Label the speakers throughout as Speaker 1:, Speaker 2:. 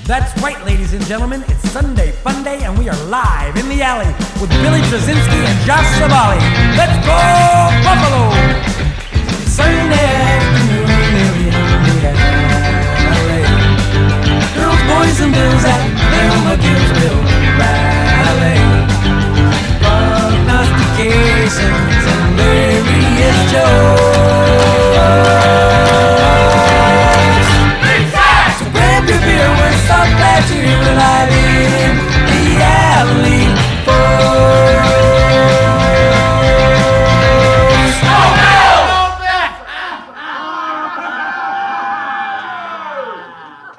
Speaker 1: That's right, ladies and gentlemen. It's Sunday Fun Day, and we are live in the alley with Billy Trzynski and Josh Savali. Let's go, Buffalo! Sunday afternoon, in the alley. Girls, boys, and bills at Thelma Gillsville Ballet. Prognostications and various jokes. So grab your beer, we're so glad you're here live in the alley, folks.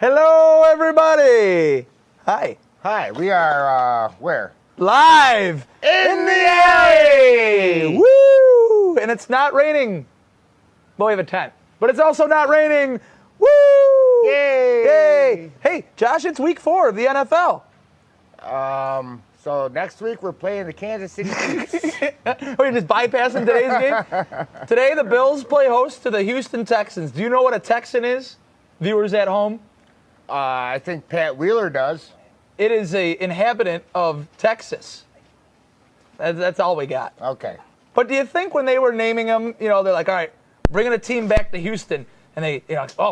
Speaker 2: Hello, everybody. Hi.
Speaker 3: Hi, we are, where?
Speaker 2: Live
Speaker 3: In the alley!
Speaker 2: Woo! And it's not raining. Well, we have a tent. But it's also not raining. Woo!
Speaker 3: Yay!
Speaker 2: Yay! Hey, Josh, it's week 4 of the NFL.
Speaker 3: So next week we're playing the Kansas City Chiefs.
Speaker 2: We're just bypassing today's game. Today, the Bills play host to the Houston Texans. Do you know what a Texan is? Viewers at home?
Speaker 3: I think Pat Wheeler does.
Speaker 2: It is a inhabitant of Texas. That's all we got.
Speaker 3: Okay.
Speaker 2: But do you think when they were naming them, they're like, all right, bringing a team back to Houston, and they,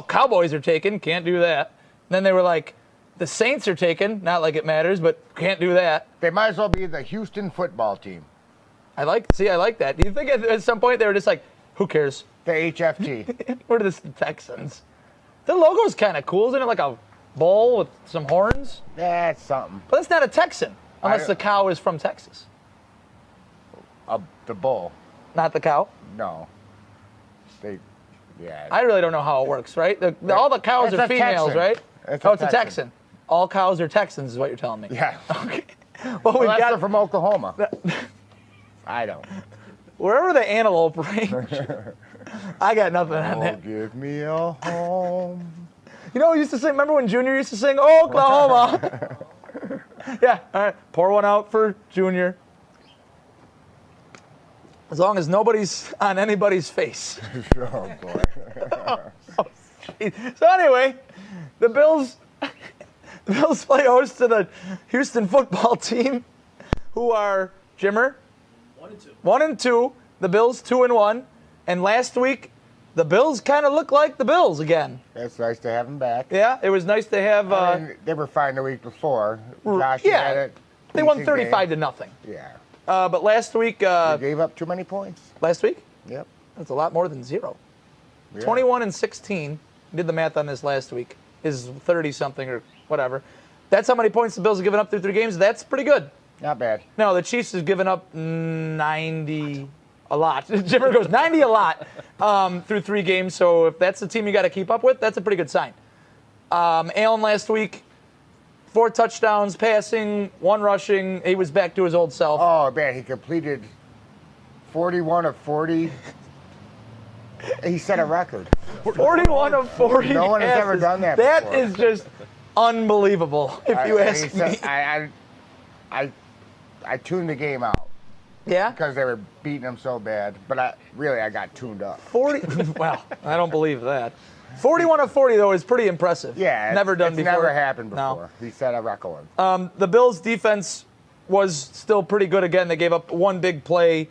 Speaker 2: Cowboys are taken, can't do that. And then they were like, the Saints are taken, not like it matters, but can't do that.
Speaker 3: They might as well be the Houston football team.
Speaker 2: I like that. Do you think at some point they were just like, who cares?
Speaker 3: The HFT.
Speaker 2: We're the Texans. The logo's kind of cool, isn't it? Like a bull with some horns.
Speaker 3: That's something.
Speaker 2: But that's not a Texan, unless the cow is from Texas.
Speaker 3: The bull.
Speaker 2: Not the cow?
Speaker 3: No.
Speaker 2: I really don't know how it works, right? All the cows are females, right?
Speaker 3: It's
Speaker 2: a Texan. All cows are Texans is what you're telling me.
Speaker 3: Yeah.
Speaker 2: Okay. Well, we've
Speaker 3: Unless
Speaker 2: got
Speaker 3: they're from Oklahoma. I don't.
Speaker 2: Wherever the antelope range. I got nothing on that.
Speaker 3: Give me a home.
Speaker 2: You know who used to sing? Remember when Junior used to sing Oklahoma? Yeah. All right. Pour one out for Junior. As long as nobody's on anybody's face.
Speaker 3: Oh, boy.
Speaker 2: So anyway, the Bills play host to the Houston football team, who are Jimmer 1-2. The Bills 2-1, and last week the Bills kind of looked like the Bills again.
Speaker 3: It's nice to have them back.
Speaker 2: Yeah, it was nice to have.
Speaker 3: They were fine the week before. Josh
Speaker 2: yeah,
Speaker 3: had it.
Speaker 2: They won 35-0.
Speaker 3: Yeah.
Speaker 2: But last week.
Speaker 3: They gave up too many points.
Speaker 2: Last week?
Speaker 3: Yep.
Speaker 2: That's a lot more than 0.
Speaker 3: Yeah.
Speaker 2: 21-16. Did the math on this last week. Is 30-something or whatever. That's how many points the Bills have given up through 3 games. That's pretty good.
Speaker 3: Not bad.
Speaker 2: No, the Chiefs have given up 90 a lot. Jimmer goes 90 a lot through 3 games. So if that's the team you got to keep up with, that's a pretty good sign. Allen last week, 4 touchdowns passing, 1 rushing. He was back to his old self.
Speaker 3: Oh, man, he completed 41 of 40. He set a record.
Speaker 2: 41 of 40
Speaker 3: No one has
Speaker 2: passes.
Speaker 3: ever done that
Speaker 2: That
Speaker 3: before.
Speaker 2: is just unbelievable, if you ask me.
Speaker 3: I tuned the game out
Speaker 2: Yeah?
Speaker 3: because they were beating him so bad. But I got tuned up.
Speaker 2: 40. Well, I don't believe that. 41 of 40, though, is pretty impressive.
Speaker 3: Yeah.
Speaker 2: Never done
Speaker 3: it's
Speaker 2: before.
Speaker 3: Never happened
Speaker 2: No.
Speaker 3: before. He set a record.
Speaker 2: The Bills' defense was still pretty good again. They gave up 1 big play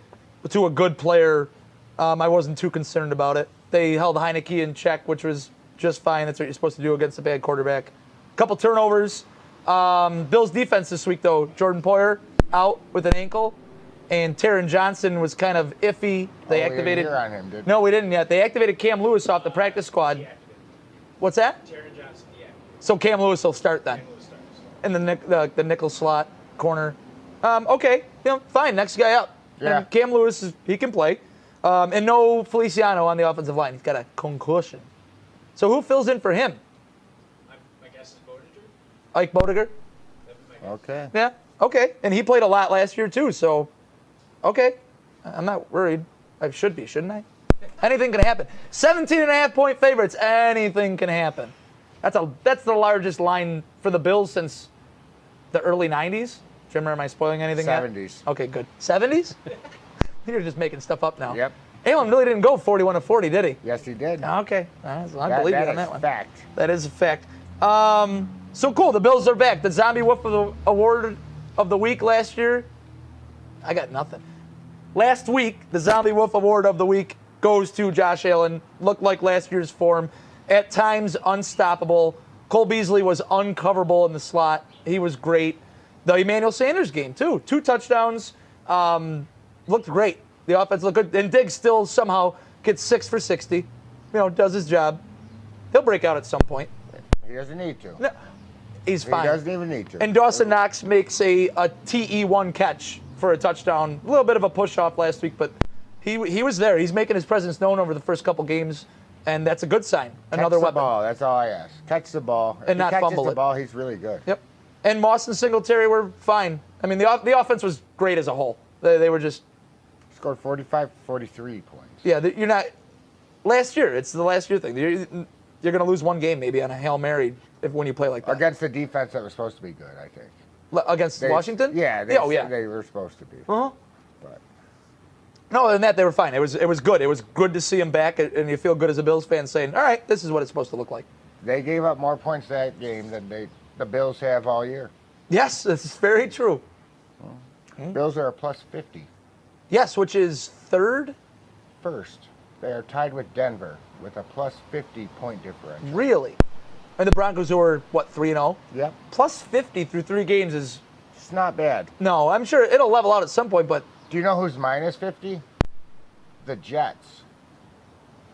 Speaker 2: to a good player. I wasn't too concerned about it. They held Heineke in check, which was just fine. That's what you're supposed to do against a bad quarterback. A couple turnovers. Bills' defense this week, though, Jordan Poyer out with an ankle, and Taron Johnson was kind of iffy. They activated.
Speaker 3: We didn't hear on him, did we?
Speaker 2: No, we didn't yet. They activated Cam Lewis off the practice squad. What's that?
Speaker 4: Taron Johnson, yeah.
Speaker 2: So Cam Lewis will start then. In the nickel slot corner. Okay, fine. Next guy up.
Speaker 3: Yeah.
Speaker 2: And Cam Lewis, he can play. And no Feliciano on the offensive line. He's got a concussion. So who fills in for him?
Speaker 4: My guess is Bodiger.
Speaker 2: Ike Bodiger?
Speaker 3: Okay.
Speaker 2: Yeah. Okay. And he played a lot last year too. So, okay. I'm not worried. I should be, shouldn't I? Anything can happen. 17.5-point favorites. Anything can happen. That's the largest line for the Bills since the early 90s. Jimmer, am I spoiling anything?
Speaker 3: 70s.
Speaker 2: Okay, good. 70s? You're just making stuff up now.
Speaker 3: Yep.
Speaker 2: Allen really didn't go 41 of 40, did he?
Speaker 3: Yes, he did.
Speaker 2: Okay. I believe you on that one.
Speaker 3: Fact.
Speaker 2: That is a fact. So cool. The Bills are back. The Zombie Wolf of the Award of the Week last year. I got nothing. Last week, the Zombie Wolf Award of the Week goes to Josh Allen. Looked like last year's form. At times, unstoppable. Cole Beasley was uncoverable in the slot. He was great. The Emmanuel Sanders game, too. 2 touchdowns. Looked great. The offense looked good. And Diggs still somehow gets 6 for 60. Does his job. He'll break out at some point.
Speaker 3: He doesn't need to.
Speaker 2: No, he's fine.
Speaker 3: He doesn't even need to.
Speaker 2: And Dawson Knox makes a TE1 catch for a touchdown. A little bit of a push-off last week, but he was there. He's making his presence known over the first couple games, and that's a good sign. Another
Speaker 3: Catch the
Speaker 2: weapon.
Speaker 3: ball. That's all I ask. Catch the ball. If
Speaker 2: And not
Speaker 3: he catches
Speaker 2: fumble
Speaker 3: the
Speaker 2: it.
Speaker 3: ball, he's really good.
Speaker 2: Yep. And Moss and Singletary were fine. I mean, the offense was great as a whole. They were just...
Speaker 3: Scored 45, 43 points.
Speaker 2: Yeah, you're not... Last year, it's the last year thing. You're going to lose one game maybe on a Hail Mary when you play like that.
Speaker 3: Against the defense that was supposed to be good, I think.
Speaker 2: Against Washington?
Speaker 3: Yeah.
Speaker 2: Oh, yeah.
Speaker 3: They were supposed to be.
Speaker 2: Uh-huh.
Speaker 3: But
Speaker 2: No, other than that, they were fine. It was good. It was good to see them back, and you feel good as a Bills fan saying, all right, this is what it's supposed to look like.
Speaker 3: they gave up more points that game than the Bills have all year.
Speaker 2: Yes, this is very true.
Speaker 3: Bills are a plus 50.
Speaker 2: Yes, which is third?
Speaker 3: First, they are tied with Denver with a plus 50 point differential.
Speaker 2: Really? And the Broncos, who are, 3-0?
Speaker 3: Yep.
Speaker 2: Plus 50 through 3 games is...
Speaker 3: It's not bad.
Speaker 2: No, I'm sure it'll level out at some point, but...
Speaker 3: Do you know who's minus 50? The Jets.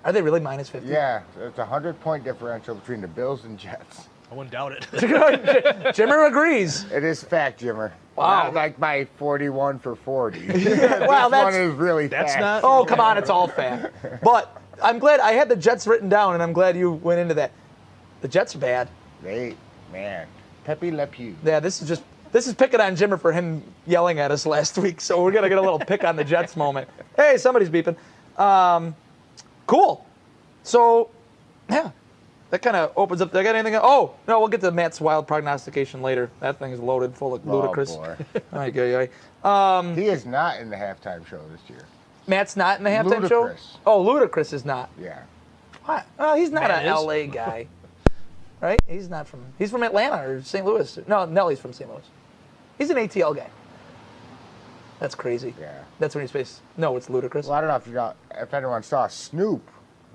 Speaker 2: Are they really minus 50?
Speaker 3: Yeah, it's a 100-point differential between the Bills and Jets.
Speaker 5: I wouldn't doubt it.
Speaker 2: Jimmer agrees.
Speaker 3: It is fact, Jimmer.
Speaker 2: Wow.
Speaker 3: Not like my 41 for 40.
Speaker 2: Wow,
Speaker 3: This one is really
Speaker 5: that's
Speaker 3: fact.
Speaker 5: not-
Speaker 2: Oh, come on, it's all fact. But I'm glad I had the Jets written down, and I'm glad you went into that. The Jets are bad.
Speaker 3: Man. Pepe Le Pew.
Speaker 2: Yeah, this is picking on Jimmer for him yelling at us last week, so we're going to get a little pick on the Jets moment. Hey, somebody's beeping. Cool. So, yeah, that kind of opens up. Did I got anything? Oh, no, we'll get to Matt's wild prognostication later. That thing is loaded full of ludicrous.
Speaker 3: Oh, boy.
Speaker 2: Ay.
Speaker 3: He is not in the halftime show this year.
Speaker 2: Matt's not in the halftime show?
Speaker 3: Ludicrous.
Speaker 2: Oh, Ludacris is not.
Speaker 3: Yeah.
Speaker 2: What? Oh, he's not
Speaker 5: Matt
Speaker 2: an
Speaker 5: is.
Speaker 2: LA guy. Right? He's from Atlanta or St. Louis. No, Nelly's from St. Louis. He's an ATL guy. That's crazy.
Speaker 3: Yeah.
Speaker 2: That's when he's faced. No, it's Ludacris.
Speaker 3: Well, I don't know if anyone saw Snoop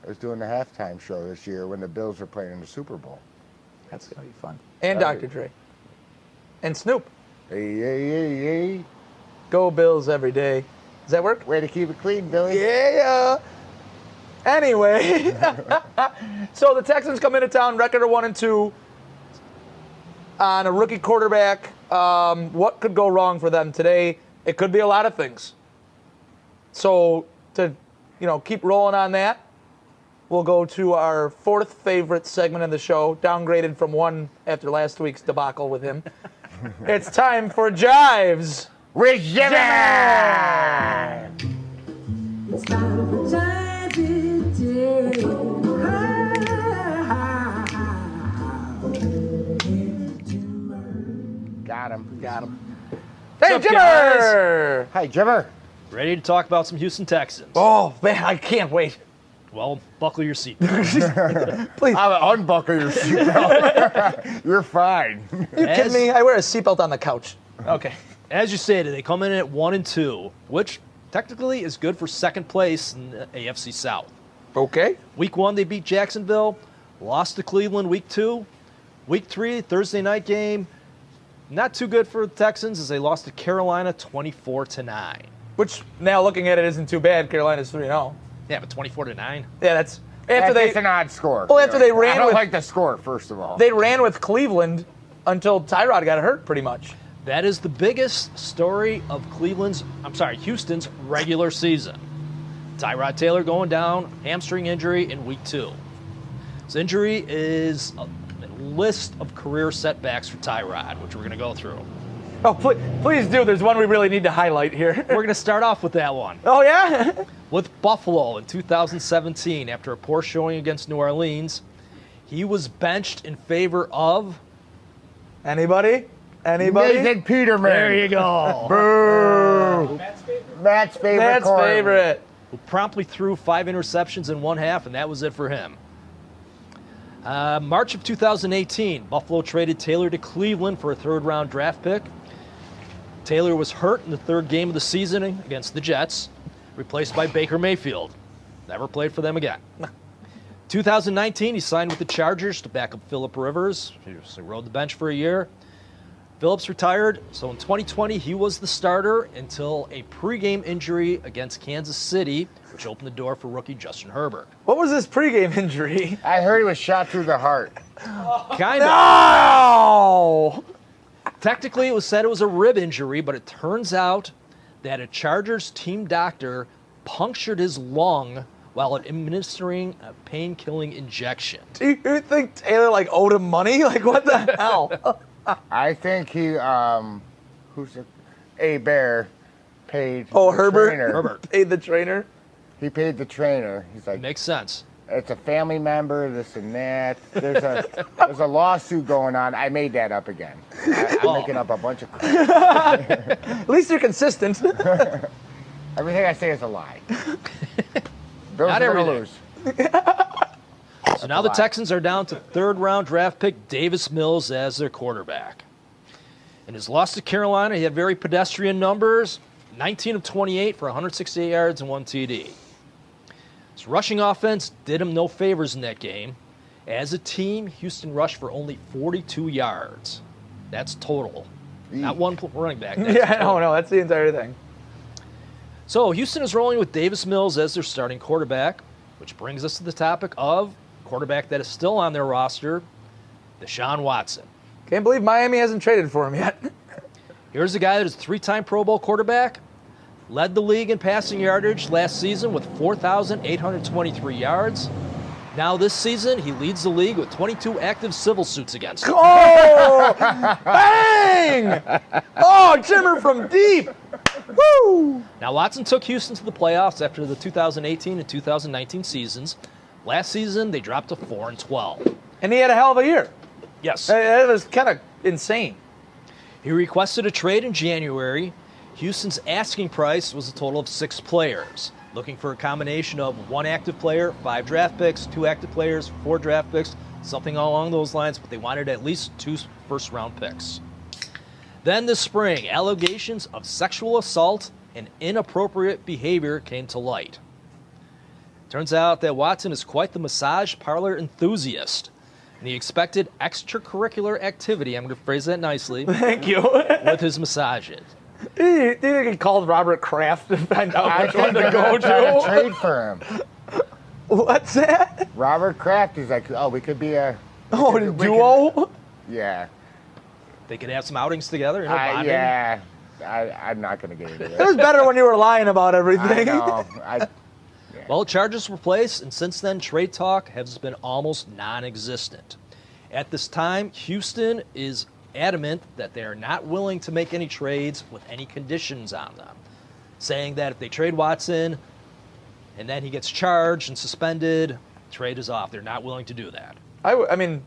Speaker 3: was doing the halftime show this year when the Bills were playing in the Super Bowl.
Speaker 2: That's going to be fun. And
Speaker 3: Right.
Speaker 2: Dr. Dre. And Snoop.
Speaker 3: Hey.
Speaker 2: Go Bills every day. Does that work?
Speaker 3: Way to keep it clean, Billy.
Speaker 2: Yeah. Anyway. So the Texans come into town, record of 1-2 on a rookie quarterback. What could go wrong for them today? It could be a lot of things. So to keep rolling on that, we'll go to our fourth favorite segment of the show, downgraded from 1 after last week's debacle with him. It's time for Jives.
Speaker 3: With Jimmy!
Speaker 6: It's time for Jive today.
Speaker 3: Got him.
Speaker 2: Got him. Hey,
Speaker 5: What's up,
Speaker 2: Jimmer!
Speaker 3: Hi, Jimmer.
Speaker 5: Ready to talk about some Houston Texans?
Speaker 2: Oh, man, I can't wait.
Speaker 5: Well, buckle your seatbelt.
Speaker 2: Please.
Speaker 3: I'll unbuckle your seatbelt. You're fine.
Speaker 2: You kidding me? I wear a seatbelt on the couch. Okay.
Speaker 5: As you stated, they come in at 1-2, which technically is good for second place in the AFC South.
Speaker 2: Okay.
Speaker 5: Week 1, they beat Jacksonville, lost to Cleveland week 2. Week 3, Thursday night game, not too good for the Texans as they lost to Carolina 24-9.
Speaker 2: Which, now looking at it, isn't too bad. Carolina's 3-0.
Speaker 5: Yeah, but 24-9.
Speaker 2: Yeah, that's after
Speaker 3: That's an odd score.
Speaker 2: Well, after they
Speaker 3: I
Speaker 2: ran
Speaker 3: don't
Speaker 2: with-
Speaker 3: like the score, first of all.
Speaker 2: they ran with Cleveland until Tyrod got hurt, pretty much.
Speaker 5: That is the biggest story of Houston's regular season. Tyrod Taylor going down, hamstring injury in week 2. His injury is a list of career setbacks for Tyrod, which we're going to go through.
Speaker 2: Oh, please do. There's one we really need to highlight here.
Speaker 5: We're going to start off with that one.
Speaker 2: Oh, yeah?
Speaker 5: With Buffalo in 2017, after a poor showing against New Orleans, he was benched in favor of...
Speaker 2: Anybody?
Speaker 3: Nathan Peterman.
Speaker 5: There you go.
Speaker 3: Boo. Matt's favorite.
Speaker 2: That's
Speaker 3: corner.
Speaker 2: favorite.
Speaker 5: Who promptly threw 5 interceptions in one half, and that was it for him. March of 2018, Buffalo traded Taylor to Cleveland for a third-round draft pick. Taylor was hurt in the third game of the season against the Jets, replaced by Baker Mayfield. Never played for them again. 2019, he signed with the Chargers to back up Phillip Rivers. He rode the bench for a year. Phillips retired, so in 2020, he was the starter until a pregame injury against Kansas City, which opened the door for rookie Justin Herbert.
Speaker 2: What was this pregame injury?
Speaker 3: I heard he was shot through the heart.
Speaker 5: Kind of.
Speaker 2: No!
Speaker 5: Technically, it was said it was a rib injury, but it turns out that a Chargers team doctor punctured his lung while administering a pain-killing injection.
Speaker 2: Do you think Taylor owed him money? What the hell?
Speaker 3: I think he, A Bear paid
Speaker 2: Oh,
Speaker 3: the
Speaker 2: Herbert?
Speaker 3: trainer.
Speaker 5: Herbert.
Speaker 2: Paid the trainer?
Speaker 3: He paid the trainer. He's like,
Speaker 5: Makes sense.
Speaker 3: it's a family member, this and that. There's a lawsuit going on. I made that up again. I'm making up a bunch of crap.
Speaker 2: At least you're consistent.
Speaker 3: Everything I say is a lie. Bills
Speaker 5: Not
Speaker 3: are gonna
Speaker 5: everything.
Speaker 3: lose.
Speaker 5: So now the Texans are down to third-round draft pick Davis Mills as their quarterback. In his loss to Carolina, he had very pedestrian numbers, 19 of 28 for 168 yards and 1 TD. His rushing offense did him no favors in that game. As a team, Houston rushed for only 42 yards. That's total. Not one running back. That's
Speaker 2: Yeah,
Speaker 5: total.
Speaker 2: no, that's the entire thing.
Speaker 5: So Houston is rolling with Davis Mills as their starting quarterback, which brings us to the topic of quarterback that is still on their roster, Desean Watson.
Speaker 2: Can't believe Miami hasn't traded for him yet.
Speaker 5: Here's a guy that is a three-time Pro Bowl quarterback, led the league in passing yardage last season with 4,823 yards. Now this season, he leads the league with 22 active civil suits against him.
Speaker 2: Oh! Bang! Oh, Jimmer from deep! Woo!
Speaker 5: Now Watson took Houston to the playoffs after the 2018 and 2019 seasons. Last season, they dropped to 4-12.
Speaker 2: And he had a hell of a year.
Speaker 5: Yes.
Speaker 2: It was kind of insane.
Speaker 5: He requested a trade in January. Houston's asking price was a total of 6 players, looking for a combination of 1 active player, 5 draft picks, 2 active players, 4 draft picks, something along those lines, but they wanted at least 2 first-round picks. Then this spring, allegations of sexual assault and inappropriate behavior came to light. Turns out that Watson is quite the massage parlor enthusiast, and he expected extracurricular activity, I'm going to phrase that nicely,
Speaker 2: Thank you.
Speaker 5: with his massages.
Speaker 2: Do you think he called Robert Kraft to find out
Speaker 3: I
Speaker 2: which one
Speaker 3: think
Speaker 2: to
Speaker 3: they're
Speaker 2: go
Speaker 3: gonna try to
Speaker 2: to?
Speaker 3: trade for him.
Speaker 2: What's that?
Speaker 3: Robert Kraft is like, oh, we could be a
Speaker 2: Oh, a
Speaker 3: we
Speaker 2: duo?
Speaker 3: yeah.
Speaker 5: They could have some outings together, bonding.
Speaker 3: Yeah. I'm not going to get into
Speaker 2: It
Speaker 3: this.
Speaker 2: was better when you were lying about
Speaker 3: I
Speaker 2: everything.
Speaker 3: know.
Speaker 5: Well, charges were placed, and since then, trade talk has been almost non-existent. At this time, Houston is adamant that they are not willing to make any trades with any conditions on them, saying that if they trade Watson and then he gets charged and suspended, trade is off. They're not willing to do that.
Speaker 2: I mean,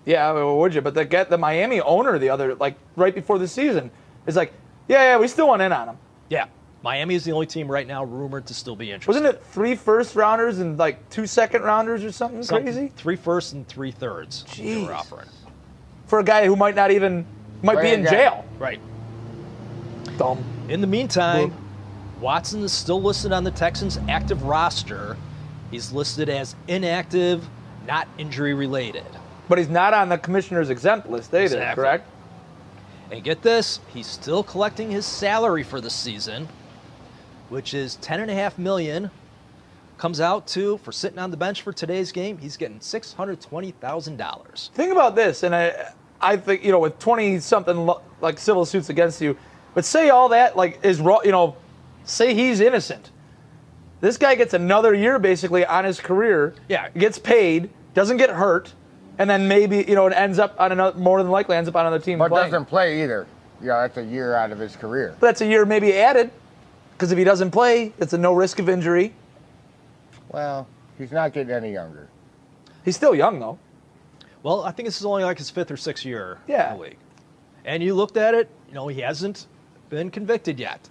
Speaker 2: yeah, would you? But the Miami owner right before the season is like, yeah, we still want in on him.
Speaker 5: Yeah, Miami is the only team right now rumored to still be interested.
Speaker 2: Wasn't it 3 first-rounders and 2 second-rounders or something crazy?
Speaker 5: 3 firsts and 3 thirds they were
Speaker 2: Jeez.
Speaker 5: offering.
Speaker 2: For a guy who might be in jail.
Speaker 5: Right.
Speaker 2: Dumb.
Speaker 5: In the meantime, Watson is still listed on the Texans' active roster. He's listed as inactive, not injury-related.
Speaker 2: But he's not on the commissioner's exempt list either,
Speaker 5: Exactly.
Speaker 2: correct?
Speaker 5: And get this, he's still collecting his salary for the season, which is $10.5 million. Comes out to, for sitting on the bench for today's game, he's getting $620,000.
Speaker 2: Think about this, and I think, with 20-something civil suits against you, but say all that is wrong, say he's innocent. This guy gets another year basically on his career.
Speaker 5: Yeah.
Speaker 2: Gets paid, doesn't get hurt, and then maybe, it ends up on another, more than likely ends up on another team
Speaker 3: But
Speaker 2: playing.
Speaker 3: doesn't play either. Yeah, that's a year out of his career.
Speaker 2: But that's a year maybe added, because if he doesn't play, it's a no risk of injury.
Speaker 3: Well, he's not getting any younger.
Speaker 2: He's still young, though.
Speaker 5: Well, I think this is only his 5th or 6th year
Speaker 2: Yeah.
Speaker 5: in the league. And you looked at it, he hasn't been convicted yet.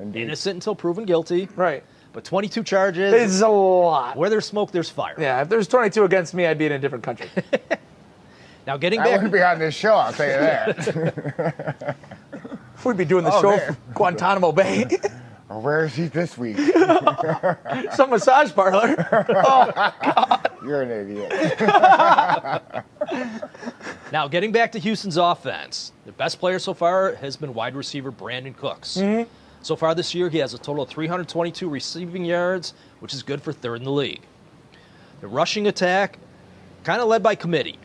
Speaker 3: Indeed.
Speaker 5: Innocent until proven guilty.
Speaker 2: Right.
Speaker 5: But 22 charges.
Speaker 2: It's a lot.
Speaker 5: Where there's smoke, there's fire.
Speaker 2: Yeah, if there's 22 against me, I'd be in a different country.
Speaker 5: Now, getting
Speaker 3: I
Speaker 5: back.
Speaker 3: wouldn't be on this show, I'll tell you that.
Speaker 2: We'd be doing the
Speaker 3: Oh,
Speaker 2: show
Speaker 3: man.
Speaker 2: from Guantanamo Bay.
Speaker 3: Well, where is he this week?
Speaker 2: Some massage parlor.
Speaker 3: You're an idiot.
Speaker 5: Now, getting back to Houston's offense, the best player so far has been wide receiver Brandon Cooks.
Speaker 2: Mm-hmm.
Speaker 5: So far this year, he has a total of 322 receiving yards, which is good for third in the league. The rushing attack, kind of led by committee.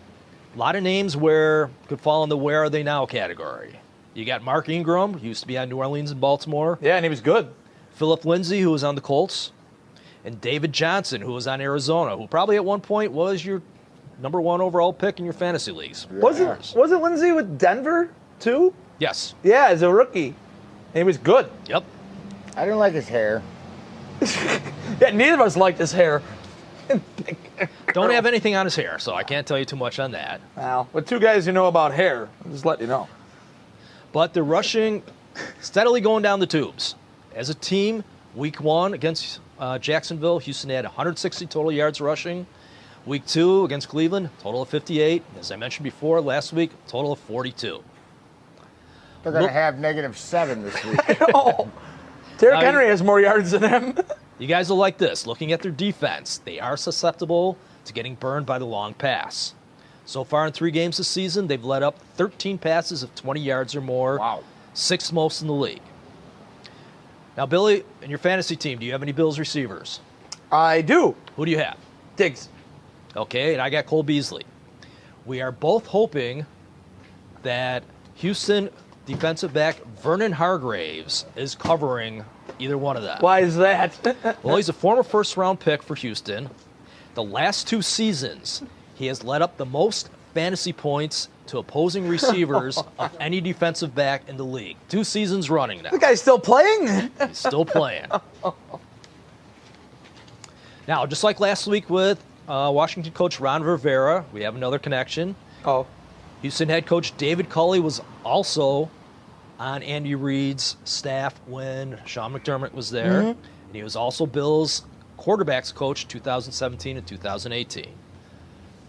Speaker 5: A lot of names where could fall in the where are they now category. You got Mark Ingram, who used to be on New Orleans and Baltimore.
Speaker 2: Yeah, and he was good.
Speaker 5: Philip Lindsay, who was on the Colts. And David Johnson, who was on Arizona, who probably at one point was your number 1 overall pick in your fantasy leagues.
Speaker 2: Wasn't Lindsay with Denver too?
Speaker 5: Yes.
Speaker 2: Yeah, as a rookie. And he was good.
Speaker 5: Yep.
Speaker 3: I didn't like his hair.
Speaker 2: Yeah, neither of us liked his hair.
Speaker 5: Don't have anything on his hair, so I can't tell you too much on that.
Speaker 2: Well, with two guys who know about hair, I'll just let you know.
Speaker 5: But they're rushing, steadily going down the tubes. As a team, week 1 against Jacksonville, Houston had 160 total yards rushing. Week 2 against Cleveland, total of 58. As I mentioned before, last week, total of 42.
Speaker 3: They're going to have -7 this week.
Speaker 2: Oh, Derrick
Speaker 5: Now,
Speaker 2: Henry has more yards than him.
Speaker 5: You guys will like this. Looking at their defense, they are susceptible to getting burned by the long pass. So far in 3 games this season, they've let up 13 passes of 20 yards or more.
Speaker 3: Wow.
Speaker 5: 6th most in the league. Now, Billy, in your fantasy team, do you have any Bills receivers?
Speaker 2: I do.
Speaker 5: Who do you have?
Speaker 2: Diggs.
Speaker 5: Okay, and I got Cole Beasley. We are both hoping that Houston defensive back Vernon Hargraves is covering either one of them.
Speaker 2: Why is that?
Speaker 5: Well, he's a former first-round pick for Houston. The last 2 seasons, he has led up the most fantasy points to opposing receivers of any defensive back in the league. 2 seasons running now.
Speaker 2: The guy's still playing?
Speaker 5: He's still playing. Now, just like last week with Washington coach Ron Rivera, we have another connection.
Speaker 2: Oh.
Speaker 5: Houston head coach David Culley was also on Andy Reid's staff when Sean McDermott was there. And he was also Bills quarterbacks coach 2017 and 2018.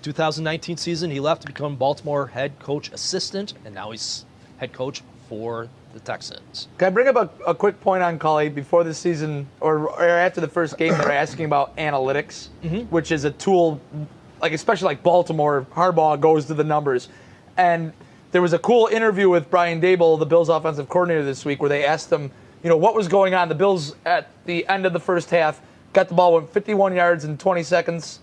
Speaker 5: 2019 season, he left to become Baltimore head coach assistant, and now he's head coach for the Texans.
Speaker 2: Can I bring up a quick point on Culley before the season or after the first game? They're asking about analytics, which is a tool, like especially like Baltimore, Harbaugh goes to the numbers. And there was a cool interview with Brian Daboll, the Bills offensive coordinator this week, where they asked him, what was going on. The Bills at the end of the first half got the ball, went 51 yards in 20 seconds,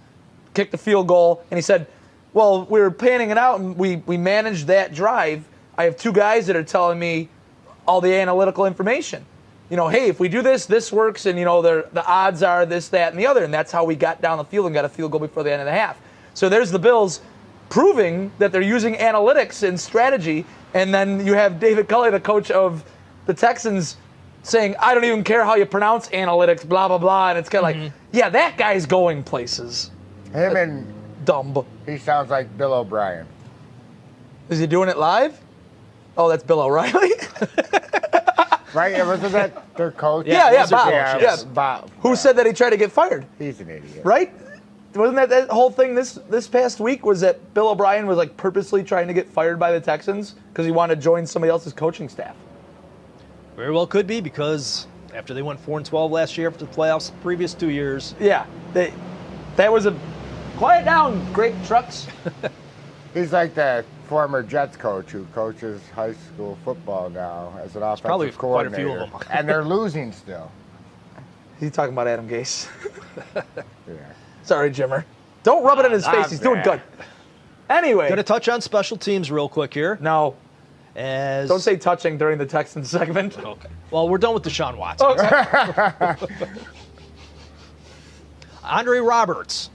Speaker 2: kicked the field goal, and he said, well, we were panning it out, and we managed that drive. I have 2 guys that are telling me all the analytical information. Hey, if we do this, this works, and, the odds are this, that, and the other, and that's how we got down the field and got a field goal before the end of the half. So there's the Bills proving that they're using analytics and strategy, and then you have David Culley, the coach of the Texans, saying, I don't even care how you pronounce analytics, blah, blah, blah, and it's kind of like, yeah, that guy's going places.
Speaker 3: Him and
Speaker 2: Dumb.
Speaker 3: he sounds like Bill O'Brien.
Speaker 2: Is he doing it live? Oh, that's Bill O'Reilly?
Speaker 3: Right? Wasn't that their coach?
Speaker 2: Yeah, Bob.
Speaker 3: Yeah,
Speaker 2: Yes.
Speaker 3: Bob.
Speaker 2: Who said that he tried to get fired?
Speaker 3: He's an idiot.
Speaker 2: Right? Wasn't that whole thing this past week was that Bill O'Brien was like purposely trying to get fired by the Texans because he wanted to join somebody else's coaching staff?
Speaker 5: Very well could be, because after they went 4-12 last year after the playoffs the previous 2 years.
Speaker 2: Yeah. That was a... Quiet down, grape trucks.
Speaker 3: He's like the former Jets coach who coaches high school football now as an offensive
Speaker 5: probably quite a few
Speaker 3: coordinator.
Speaker 5: of them.
Speaker 3: And they're losing still.
Speaker 2: He's talking about Adam Gase.
Speaker 3: Yeah.
Speaker 2: Sorry, Jimmer. Don't rub it in his face. He's doing good. Anyway.
Speaker 5: Going to touch on special teams real quick here.
Speaker 2: No.
Speaker 5: As
Speaker 2: Don't say touching during the Texans segment.
Speaker 5: Okay. Well, we're done with Desean Watson. Andre Roberts.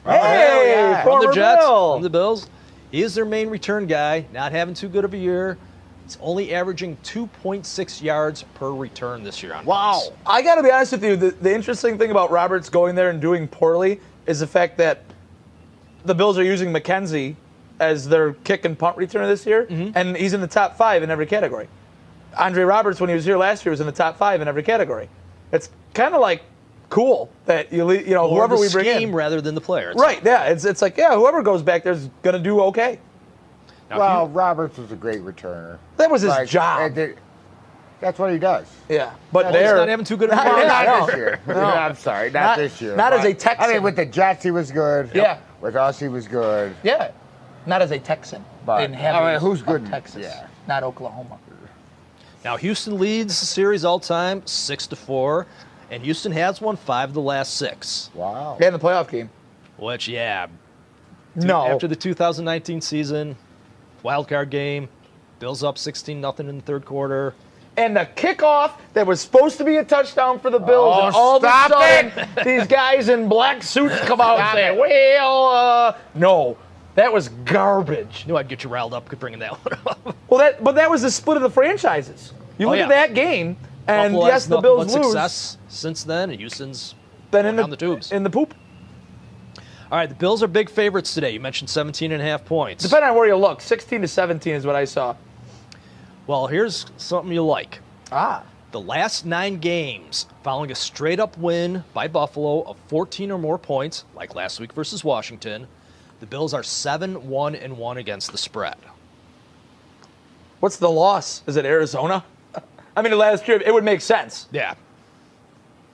Speaker 2: Hey,
Speaker 3: yeah.
Speaker 5: From
Speaker 2: former
Speaker 5: the Jets,
Speaker 2: Bill.
Speaker 5: from the Bills. He is their main return guy, not having too good of a year. He's only averaging 2.6 yards per return this year on
Speaker 3: Wow.
Speaker 5: Bills.
Speaker 2: I got to be honest with you. The interesting thing about Roberts going there and doing poorly is the fact that the Bills are using McKenzie as their kick and punt returner this year, and he's in the top 5 in every category. Andre Roberts, when he was here last year, was in the top 5 in every category. It's kind of like cool that
Speaker 5: Or
Speaker 2: whoever
Speaker 5: the
Speaker 2: we bring
Speaker 5: scheme
Speaker 2: in.
Speaker 5: rather than the player.
Speaker 2: Right, yeah. It's like, yeah, whoever goes back there is going to do okay.
Speaker 5: Now,
Speaker 3: Well, Roberts was a great returner.
Speaker 2: That was his job.
Speaker 3: That's what he does.
Speaker 2: Yeah, but
Speaker 5: he's
Speaker 2: they're
Speaker 5: not having too good of a
Speaker 3: Well,
Speaker 5: year.
Speaker 3: not this year. I'm sorry, not this year.
Speaker 2: Not as
Speaker 3: but,
Speaker 2: a Texan.
Speaker 3: I mean, with the Jets, he was good.
Speaker 2: Yeah.
Speaker 3: With us, he was good.
Speaker 2: Yeah, not as a Texan.
Speaker 3: But,
Speaker 2: in heavens
Speaker 3: I mean, who's good?
Speaker 2: of Texas,
Speaker 3: Yeah.
Speaker 2: not Oklahoma.
Speaker 5: Now, Houston leads the series all time 6-4, and Houston has won 5 of the last 6.
Speaker 3: Wow.
Speaker 2: And the playoff game.
Speaker 5: Which, yeah,
Speaker 2: No.
Speaker 5: after the 2019 season, wild card game, Bills up 16-0 in the third quarter.
Speaker 2: And the kickoff that was supposed to be a touchdown for the Bills,
Speaker 3: Oh,
Speaker 2: and all of a
Speaker 3: stop
Speaker 2: sudden, these guys in black suits come out and say, well, no, that was garbage.
Speaker 5: Knew I'd get you riled up bringing that one up.
Speaker 2: Well, but that was the split of the franchises. You look
Speaker 5: yeah.
Speaker 2: at that game, and
Speaker 5: Buffalo
Speaker 2: yes,
Speaker 5: has
Speaker 2: the
Speaker 5: nothing
Speaker 2: Bills
Speaker 5: but
Speaker 2: lose.
Speaker 5: success since then, and Houston's
Speaker 2: Then
Speaker 5: going down the tubes.
Speaker 2: in the poop.
Speaker 5: All right, the Bills are big favorites today. You mentioned 17.5 points.
Speaker 2: Depending on where you look, 16-17 is what I saw.
Speaker 5: Well, here's something you like.
Speaker 2: Ah.
Speaker 5: The last 9 games following a straight-up win by Buffalo of 14 or more points, like last week versus Washington, the Bills are 7-1-1 against the spread.
Speaker 2: What's the loss? Is it Arizona? I mean, last year, it would make sense.
Speaker 5: Yeah,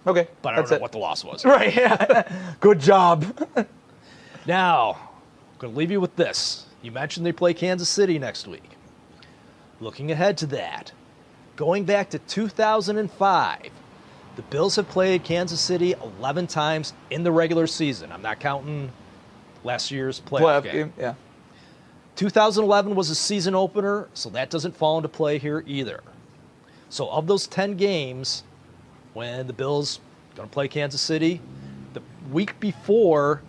Speaker 2: Okay.
Speaker 5: but I don't
Speaker 2: that's
Speaker 5: know
Speaker 2: it.
Speaker 5: what the loss was.
Speaker 2: Right, yeah. Good job.
Speaker 5: Now, I'm going to leave you with this. You mentioned they play Kansas City next week. Looking ahead to that, going back to 2005, the Bills have played Kansas City 11 times in the regular season. I'm not counting last year's playoff game.
Speaker 2: Yeah.
Speaker 5: 2011 was a season opener, so that doesn't fall into play here either. So of those 10 games, when the Bills going to play Kansas City, the week before,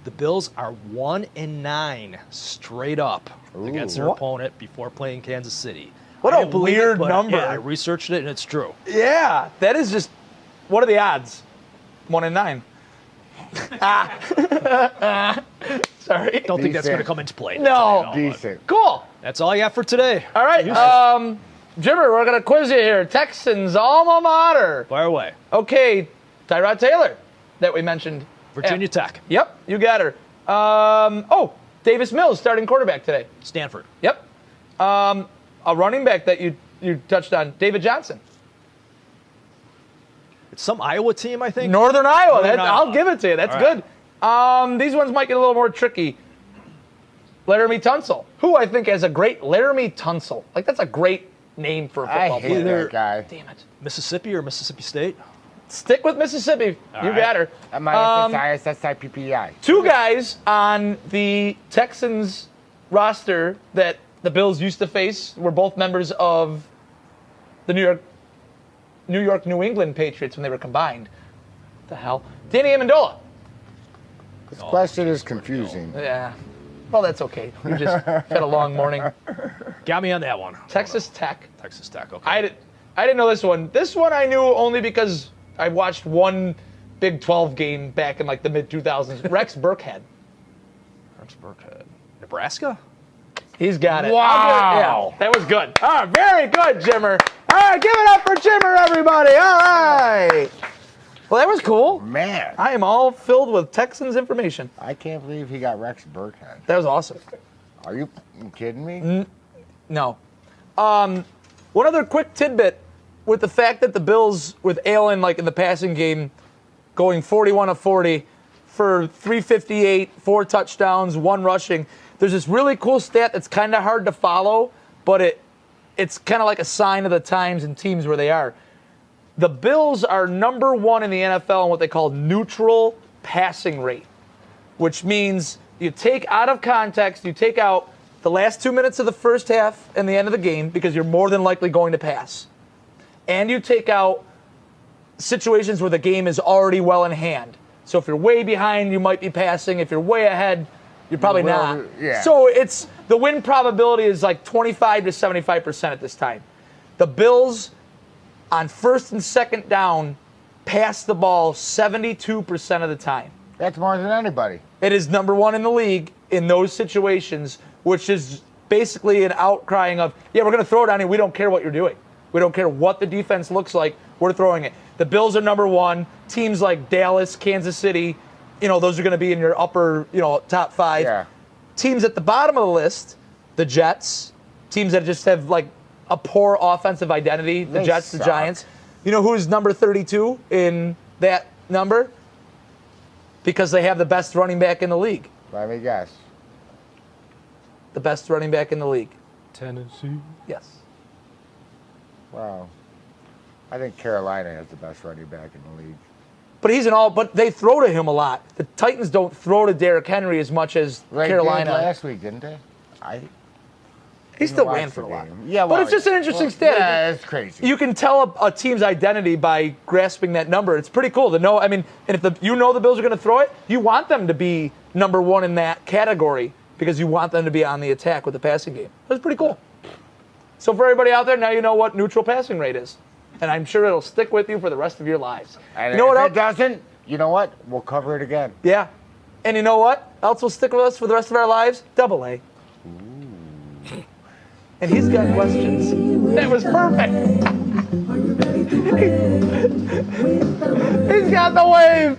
Speaker 5: the Bills are 1-9 straight up against their
Speaker 2: What?
Speaker 5: opponent before playing Kansas City.
Speaker 2: What
Speaker 5: I
Speaker 2: a
Speaker 5: didn't believe it,
Speaker 2: weird
Speaker 5: but,
Speaker 2: number.
Speaker 5: Yeah, I researched it, and it's true.
Speaker 2: Yeah, that is just. What are the odds? 1 in 9. Sorry.
Speaker 5: Don't think that's
Speaker 3: Decent.
Speaker 5: going to come into play.
Speaker 2: No.
Speaker 5: But
Speaker 3: Decent.
Speaker 2: Cool.
Speaker 5: that's all I got for today.
Speaker 2: All right.
Speaker 5: Houston.
Speaker 2: Jimmer, we're gonna quiz you here. Texans alma mater.
Speaker 5: Fire away.
Speaker 2: Okay, Tyrod Taylor, that we mentioned.
Speaker 5: Virginia
Speaker 2: Yeah.
Speaker 5: Tech.
Speaker 2: Yep, you got her. Davis Mills starting quarterback today.
Speaker 5: Stanford.
Speaker 2: Yep. A running back that you touched on, David Johnson.
Speaker 5: It's some Iowa team, I think.
Speaker 2: Northern Iowa.
Speaker 5: Northern
Speaker 2: I'll
Speaker 5: Iowa.
Speaker 2: give it to you. That's
Speaker 5: All right.
Speaker 2: good. These ones might get a little more tricky. Laramie Tunsil, who I think has a great Laramie Tunsil. Like, that's a great name for a
Speaker 3: I
Speaker 2: football
Speaker 3: hate
Speaker 2: player.
Speaker 3: that guy.
Speaker 2: Damn it.
Speaker 5: Mississippi or Mississippi State?
Speaker 2: Stick with Mississippi. You
Speaker 5: right.
Speaker 2: got her.
Speaker 3: MISSI.
Speaker 2: Two guys on the Texans roster that the Bills used to face were both members of the New York, New England Patriots when they were combined. What the hell? Danny Amendola.
Speaker 3: This question is confusing.
Speaker 2: Yeah. Well, that's okay. You just had a long morning.
Speaker 5: Got me on that one.
Speaker 2: Texas Tech.
Speaker 5: Texas Tech, okay.
Speaker 2: I didn't know this one. This one I knew only because I watched one Big 12 game back in like the mid 2000s. Rex Burkhead.
Speaker 5: Rex Burkhead. Nebraska?
Speaker 2: He's got it.
Speaker 3: Wow.
Speaker 2: Yeah, that was good. All right, very good, Jimmer. All right, give it up for Jimmer, everybody. All right. Well, that was cool.
Speaker 3: Man,
Speaker 2: I am all filled with Texans information.
Speaker 3: I can't believe he got Rex Burkhead.
Speaker 2: That was awesome.
Speaker 3: Are you kidding me?
Speaker 2: No. One other quick tidbit with the fact that the Bills, with Allen, like in the passing game, going 41 of 40 for 358, 4 touchdowns, 1 rushing. There's this really cool stat that's kind of hard to follow, but it's kind of like a sign of the times and teams where they are. The Bills are number 1 in the NFL in what they call neutral passing rate, which means you take out of context, you take out the last 2 minutes of the first half and the end of the game because you're more than likely going to pass. And you take out situations where the game is already well in hand. So if you're way behind, you might be passing. If you're way ahead, you're probably
Speaker 3: Well,
Speaker 2: not.
Speaker 3: yeah.
Speaker 2: So it's the win probability is like 25 to 75% at this time. The Bills on first and second down pass the ball 72% of the time.
Speaker 3: That's more than anybody.
Speaker 2: It is number 1 in the league in those situations, which is basically an outcrying of, yeah, we're going to throw it on you. We don't care what you're doing. We don't care what the defense looks like. We're throwing it. The Bills are number 1. Teams like Dallas, Kansas City, those are going to be in your upper, top 5.
Speaker 3: Yeah.
Speaker 2: Teams at the bottom of the list, the Jets, teams that just have like a poor offensive identity, the
Speaker 3: They
Speaker 2: Jets,
Speaker 3: suck.
Speaker 2: the Giants. You know who's number 32 in that number? Because they have the best running back in the league.
Speaker 3: Let me guess.
Speaker 2: The best running back in the league.
Speaker 5: Tennessee.
Speaker 2: Yes.
Speaker 3: Wow. I think Carolina has the best running back in the league.
Speaker 2: But they throw to him a lot. The Titans don't throw to Derrick Henry as much as
Speaker 3: They
Speaker 2: Carolina.
Speaker 3: did last week, didn't they?
Speaker 2: He still
Speaker 3: watch
Speaker 2: ran
Speaker 3: the
Speaker 2: for a while.
Speaker 3: game. Yeah,
Speaker 2: but it's just an interesting stat.
Speaker 3: Yeah, it's crazy.
Speaker 2: You can tell a team's identity by grasping that number. It's pretty cool to know. I mean, and if the Bills are going to throw it, you want them to be number 1 in that category because you want them to be on the attack with the passing game. That's pretty cool. So for everybody out there, now you know what neutral passing rate is. And I'm sure it'll stick with you for the rest of your lives.
Speaker 3: And
Speaker 2: you know what
Speaker 3: if
Speaker 2: else?
Speaker 3: it doesn't, you know what? We'll cover it again.
Speaker 2: Yeah. And you know what else will stick with us for the rest of our lives? Double A. And he's got questions. That was perfect. He's got the wave.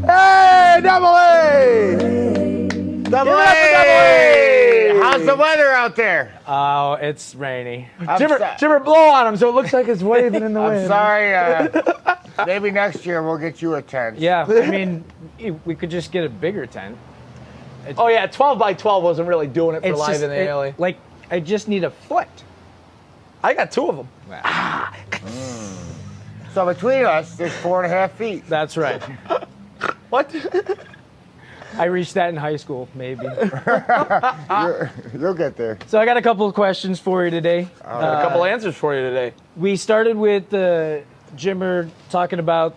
Speaker 2: Hey, Double A. Double A.
Speaker 3: How's the weather out there?
Speaker 7: Oh, it's rainy.
Speaker 2: Jimmer, blow on him so it looks like it's waving in the wind.
Speaker 3: I'm sorry. Maybe next year we'll get you a tent.
Speaker 7: Yeah, I mean, we could just get a bigger tent.
Speaker 2: Oh, yeah, 12 by 12 wasn't really doing it for
Speaker 7: It's
Speaker 2: live
Speaker 7: just,
Speaker 2: in the alley.
Speaker 7: like, I just need a foot.
Speaker 2: I got 2 of them.
Speaker 3: So between us, there's 4.5 feet.
Speaker 7: That's right.
Speaker 2: What?
Speaker 7: I reached that in high school, maybe.
Speaker 3: You'll get there.
Speaker 7: So I got a couple of questions for you today.
Speaker 2: A couple answers for you today.
Speaker 7: We started with Jimmer talking about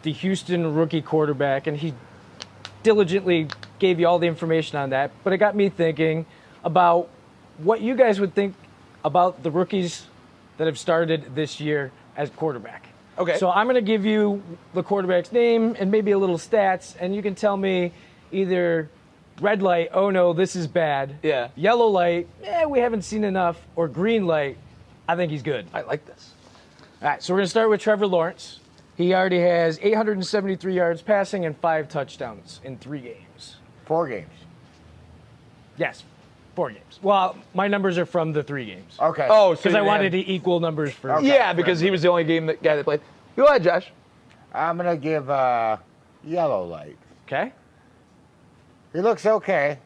Speaker 7: the Houston rookie quarterback, and he diligently gave you all the information on that. But it got me thinking about what you guys would think about the rookies that have started this year as quarterback.
Speaker 2: Okay.
Speaker 7: So I'm going to give you the quarterback's name and maybe a little stats, and you can tell me either red light, oh no, this is bad.
Speaker 2: Yeah.
Speaker 7: Yellow light, we haven't seen enough. Or green light, I think he's good.
Speaker 2: I like this.
Speaker 7: All right, so we're going to start with Trevor Lawrence. He already has 873 yards passing and 5 touchdowns in 3 games.
Speaker 3: 4 games.
Speaker 7: Yes, 4 games. Well, my numbers are from the 3 games.
Speaker 3: Okay.
Speaker 2: Oh, so
Speaker 7: Because I
Speaker 2: you
Speaker 7: wanted
Speaker 2: have-
Speaker 7: to equal numbers for
Speaker 3: Okay.
Speaker 2: Yeah, because he was the only guy that played. Go ahead, Josh.
Speaker 3: I'm going to give yellow light.
Speaker 7: Okay?
Speaker 3: He looks okay.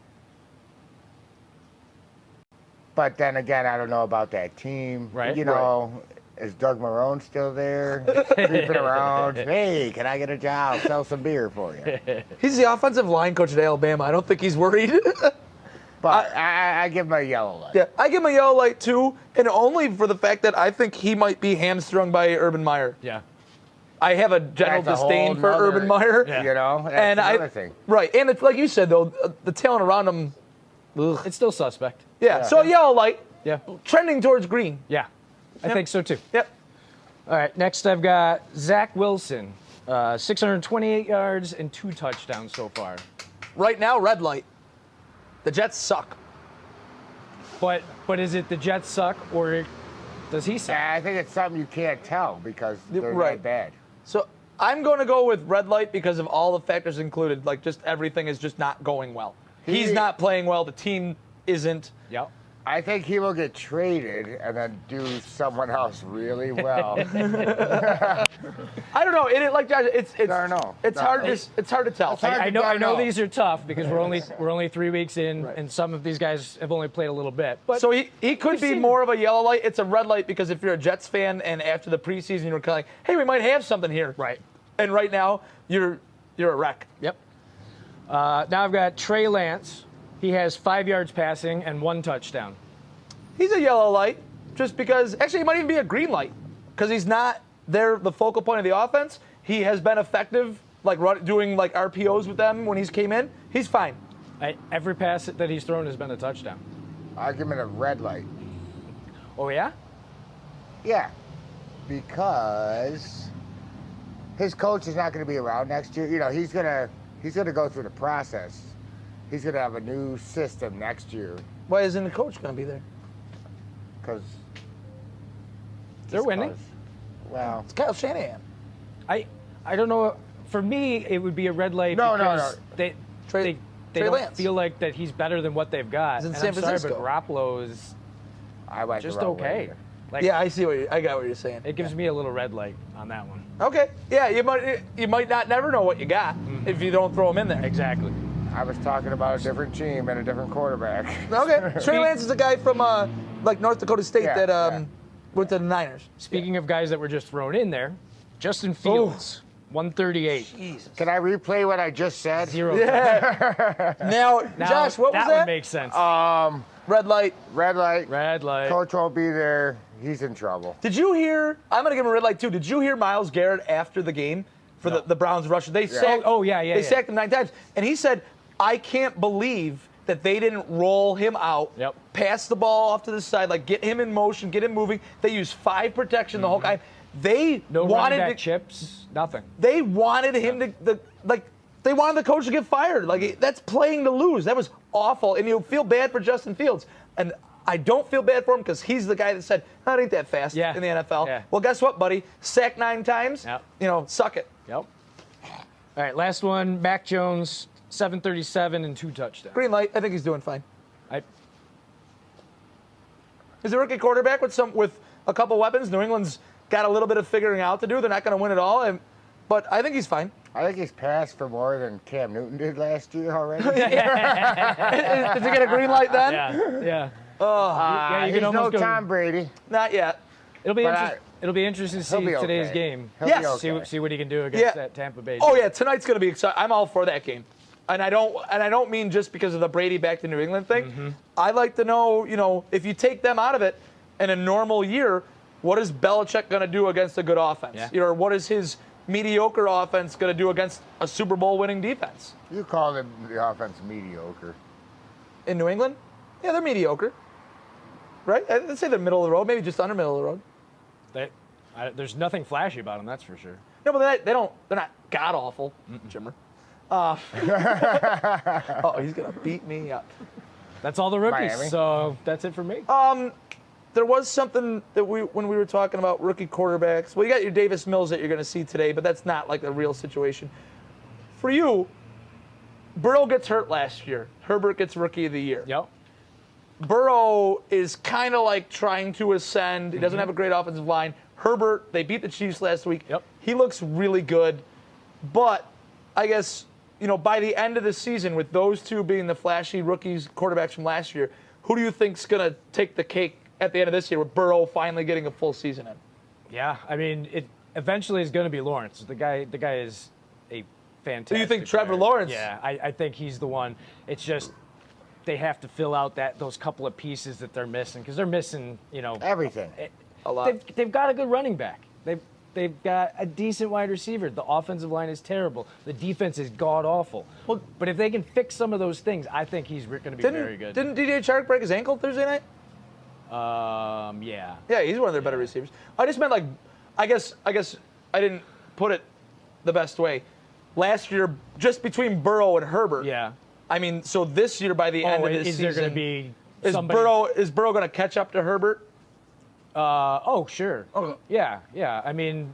Speaker 3: But then again, I don't know about that team.
Speaker 7: Right.
Speaker 3: You know, is Doug Marrone still there? Creeping around. Hey, can I get a job? Sell some beer for you.
Speaker 2: He's the offensive line coach at Alabama. I don't think he's worried.
Speaker 3: But I give him a yellow light.
Speaker 2: Yeah, I give him a yellow light too, and only for the fact that I think he might be hamstrung by Urban Meyer.
Speaker 7: Yeah.
Speaker 2: I have a general
Speaker 3: That's a
Speaker 2: disdain
Speaker 3: whole
Speaker 2: for
Speaker 3: nother-
Speaker 2: Urban Meyer.
Speaker 7: Yeah.
Speaker 3: You know, that's
Speaker 2: And
Speaker 3: another thing.
Speaker 2: right, and it's like you said though, the talent around him. Ugh.
Speaker 7: It's still suspect.
Speaker 2: Yeah, so yellow light,
Speaker 7: Yeah.
Speaker 2: trending towards green.
Speaker 7: Yeah. I think so too.
Speaker 2: Yep.
Speaker 7: All right, next I've got Zach Wilson. 628 yards and 2 touchdowns so far.
Speaker 2: Right now, red light. The Jets suck.
Speaker 7: But is it the Jets suck or does he suck?
Speaker 3: I think it's something you can't tell because they're
Speaker 2: Right.
Speaker 3: that bad.
Speaker 2: So I'm going to go with red light because of all the factors included. Like just everything is just not going well. He's not playing well. The team isn't.
Speaker 7: Yep.
Speaker 3: I think he will get traded and then do someone else really well.
Speaker 2: I don't know. Like Josh, it's
Speaker 3: I don't know.
Speaker 2: It's
Speaker 3: No,
Speaker 2: hard
Speaker 3: it's-
Speaker 2: to it's hard to tell.
Speaker 3: hard
Speaker 7: I
Speaker 3: to
Speaker 7: know
Speaker 3: know.
Speaker 7: these are tough because we're only 3 weeks in, and some of these guys have only played a little bit. But
Speaker 2: So he could be
Speaker 7: seen
Speaker 2: more of a yellow light. It's a red light because if you're a Jets fan and after the preseason you're kind of like, hey, we might have something here.
Speaker 7: right.
Speaker 2: And right now you're a wreck.
Speaker 7: Yep. Now I've got Trey Lance. He has 5 yards passing and 1 touchdown.
Speaker 2: He's a yellow light just because. Actually, he might even be a green light because he's not the focal point of the offense. He has been effective, like doing like RPOs with them when he's came in. He's fine.
Speaker 7: Every pass that he's thrown has been a touchdown.
Speaker 3: I'll give him a red light.
Speaker 7: Oh yeah.
Speaker 3: Yeah, because his coach is not going to be around next year. You know, he's gonna go through the process. He's gonna have a new system next year
Speaker 2: Why isn't the coach going to be there?
Speaker 3: because
Speaker 7: They're winning.
Speaker 3: Well,
Speaker 2: It's Kyle Shanahan.
Speaker 7: I don't know. For me, it would be a red light
Speaker 3: No,
Speaker 7: because
Speaker 3: no.
Speaker 7: they
Speaker 2: Trey
Speaker 7: don't
Speaker 2: Lance.
Speaker 7: feel like that he's better than what they've got.
Speaker 2: He's in
Speaker 7: And
Speaker 2: San
Speaker 7: I'm sorry, but
Speaker 2: Francisco.
Speaker 7: Garoppolo is
Speaker 3: I like
Speaker 7: just
Speaker 3: the wrong
Speaker 7: okay.
Speaker 3: way.
Speaker 7: Like,
Speaker 2: Yeah, I got what you're saying.
Speaker 7: it gives me a little red light on that one.
Speaker 2: Okay. Yeah, you might not never know what you got if you don't throw him in there.
Speaker 7: Exactly.
Speaker 3: I was talking about a different team and a different quarterback.
Speaker 2: Okay. Trey Lance is a guy from like North Dakota State
Speaker 3: Yeah,
Speaker 2: that
Speaker 3: yeah.
Speaker 2: went to the Niners.
Speaker 7: Speaking of guys that were just thrown in there, Justin Fields, 138.
Speaker 2: Jesus.
Speaker 3: Can I replay what I just said?
Speaker 7: 0.
Speaker 2: Now,
Speaker 7: Now,
Speaker 2: Josh, what was
Speaker 7: that
Speaker 2: that?
Speaker 7: would make sense.
Speaker 2: Red light.
Speaker 3: Red light.
Speaker 7: Red light.
Speaker 3: Coach won't be there. He's in trouble.
Speaker 2: Did you hear? I'm gonna give him a red light too. Did you hear Myles Garrett after the game for the Browns rusher? They sacked.
Speaker 7: Oh, yeah.
Speaker 2: They sacked him 9 times, and he said, "I can't believe that they didn't roll him out,
Speaker 7: Yep.
Speaker 2: pass the ball off to the side, like get him in motion, get him moving." They used 5 protection the whole time. They
Speaker 7: No running
Speaker 2: wanted
Speaker 7: back
Speaker 2: to,
Speaker 7: chips. Nothing.
Speaker 2: They wanted him to they wanted the coach to get fired. Like that's playing to lose. That was awful, and you feel bad for Justin Fields. And I don't feel bad for him because he's the guy that said, "That ain't that fast
Speaker 7: Yeah.
Speaker 2: in the NFL."
Speaker 7: Yeah.
Speaker 2: Well, guess what, buddy? Sacked 9 times.
Speaker 7: Yep.
Speaker 2: Suck it.
Speaker 7: Yep. All right, last one. Mac Jones, 737 and 2 touchdowns.
Speaker 2: Green light. I think he's doing fine.
Speaker 7: I,
Speaker 2: He's a rookie quarterback with a couple weapons. New England's got a little bit of figuring out to do. They're not going to win it all, but I think he's fine.
Speaker 3: I think he's passed for more than Cam Newton did last year already.
Speaker 2: Does he get a green light then?
Speaker 7: yeah.
Speaker 3: Yeah,
Speaker 7: you
Speaker 3: he's
Speaker 7: can almost
Speaker 3: no
Speaker 7: go-
Speaker 3: Tom Brady.
Speaker 2: Not yet.
Speaker 7: It'll be
Speaker 3: But
Speaker 7: it'll be interesting to see
Speaker 3: he'll be
Speaker 7: today's
Speaker 3: okay.
Speaker 7: game.
Speaker 3: He'll
Speaker 2: Yes.
Speaker 3: be okay.
Speaker 7: See what he can do against
Speaker 2: Yeah.
Speaker 7: that Tampa Bay.
Speaker 2: Oh yeah, tonight's going to be exciting. I'm all for that game, and I don't mean just because of the Brady back to New England thing.
Speaker 7: Mm-hmm.
Speaker 2: I like to know, if you take them out of it in a normal year, what is Belichick going to do against a good offense?
Speaker 7: Yeah.
Speaker 2: Or what is his mediocre offense going to do against a Super Bowl winning defense
Speaker 3: You call the offense mediocre.
Speaker 2: in New England? Yeah, they're mediocre, right? I'd say they're middle of the road, maybe just under middle of the road.
Speaker 7: There's nothing flashy about him, that's for sure.
Speaker 2: No, but they're not god awful, Jimmer. He's gonna beat me up.
Speaker 7: That's all the rookies.
Speaker 3: Miami.
Speaker 7: So that's it for me.
Speaker 2: There was something that when we were talking about rookie quarterbacks. Well, you got your Davis Mills that you're going to see today, but that's not like a real situation. For you, Burrow gets hurt last year. Herbert gets Rookie of the Year.
Speaker 7: Yep.
Speaker 2: Burrow is kind of like trying to ascend. He doesn't have a great offensive line. Herbert, they beat the Chiefs last week.
Speaker 7: Yep.
Speaker 2: He looks really good. But I guess, by the end of the season, with those two being the flashy rookies quarterbacks from last year, who do you think's going to take the cake at the end of this year with Burrow finally getting a full season in?
Speaker 7: Yeah, I mean, it eventually is going to be Lawrence. The guy is a fantastic.
Speaker 2: Do you think Trevor
Speaker 7: player.
Speaker 2: Lawrence?
Speaker 7: Yeah, I think he's the one. It's just they have to fill out those couple of pieces that they're missing because they're missing,
Speaker 3: Everything.
Speaker 2: A lot.
Speaker 7: They've got a good running back. They've got a decent wide receiver. The offensive line is terrible. The defense is god awful.
Speaker 2: Well,
Speaker 7: but if they can fix some of those things, I think he's going to be very good.
Speaker 2: Didn't DJ Chark break his ankle Thursday night?
Speaker 7: Yeah.
Speaker 2: Yeah, he's one of their better receivers. I just meant I guess I didn't put it the best way. Last year, just between Burrow and Herbert.
Speaker 7: Yeah.
Speaker 2: I mean, so this year by the end of this
Speaker 7: is
Speaker 2: season,
Speaker 7: there going to be
Speaker 2: is
Speaker 7: somebody?
Speaker 2: Burrow going to catch up to Herbert?
Speaker 7: Sure.
Speaker 2: Okay.
Speaker 7: Yeah. I mean,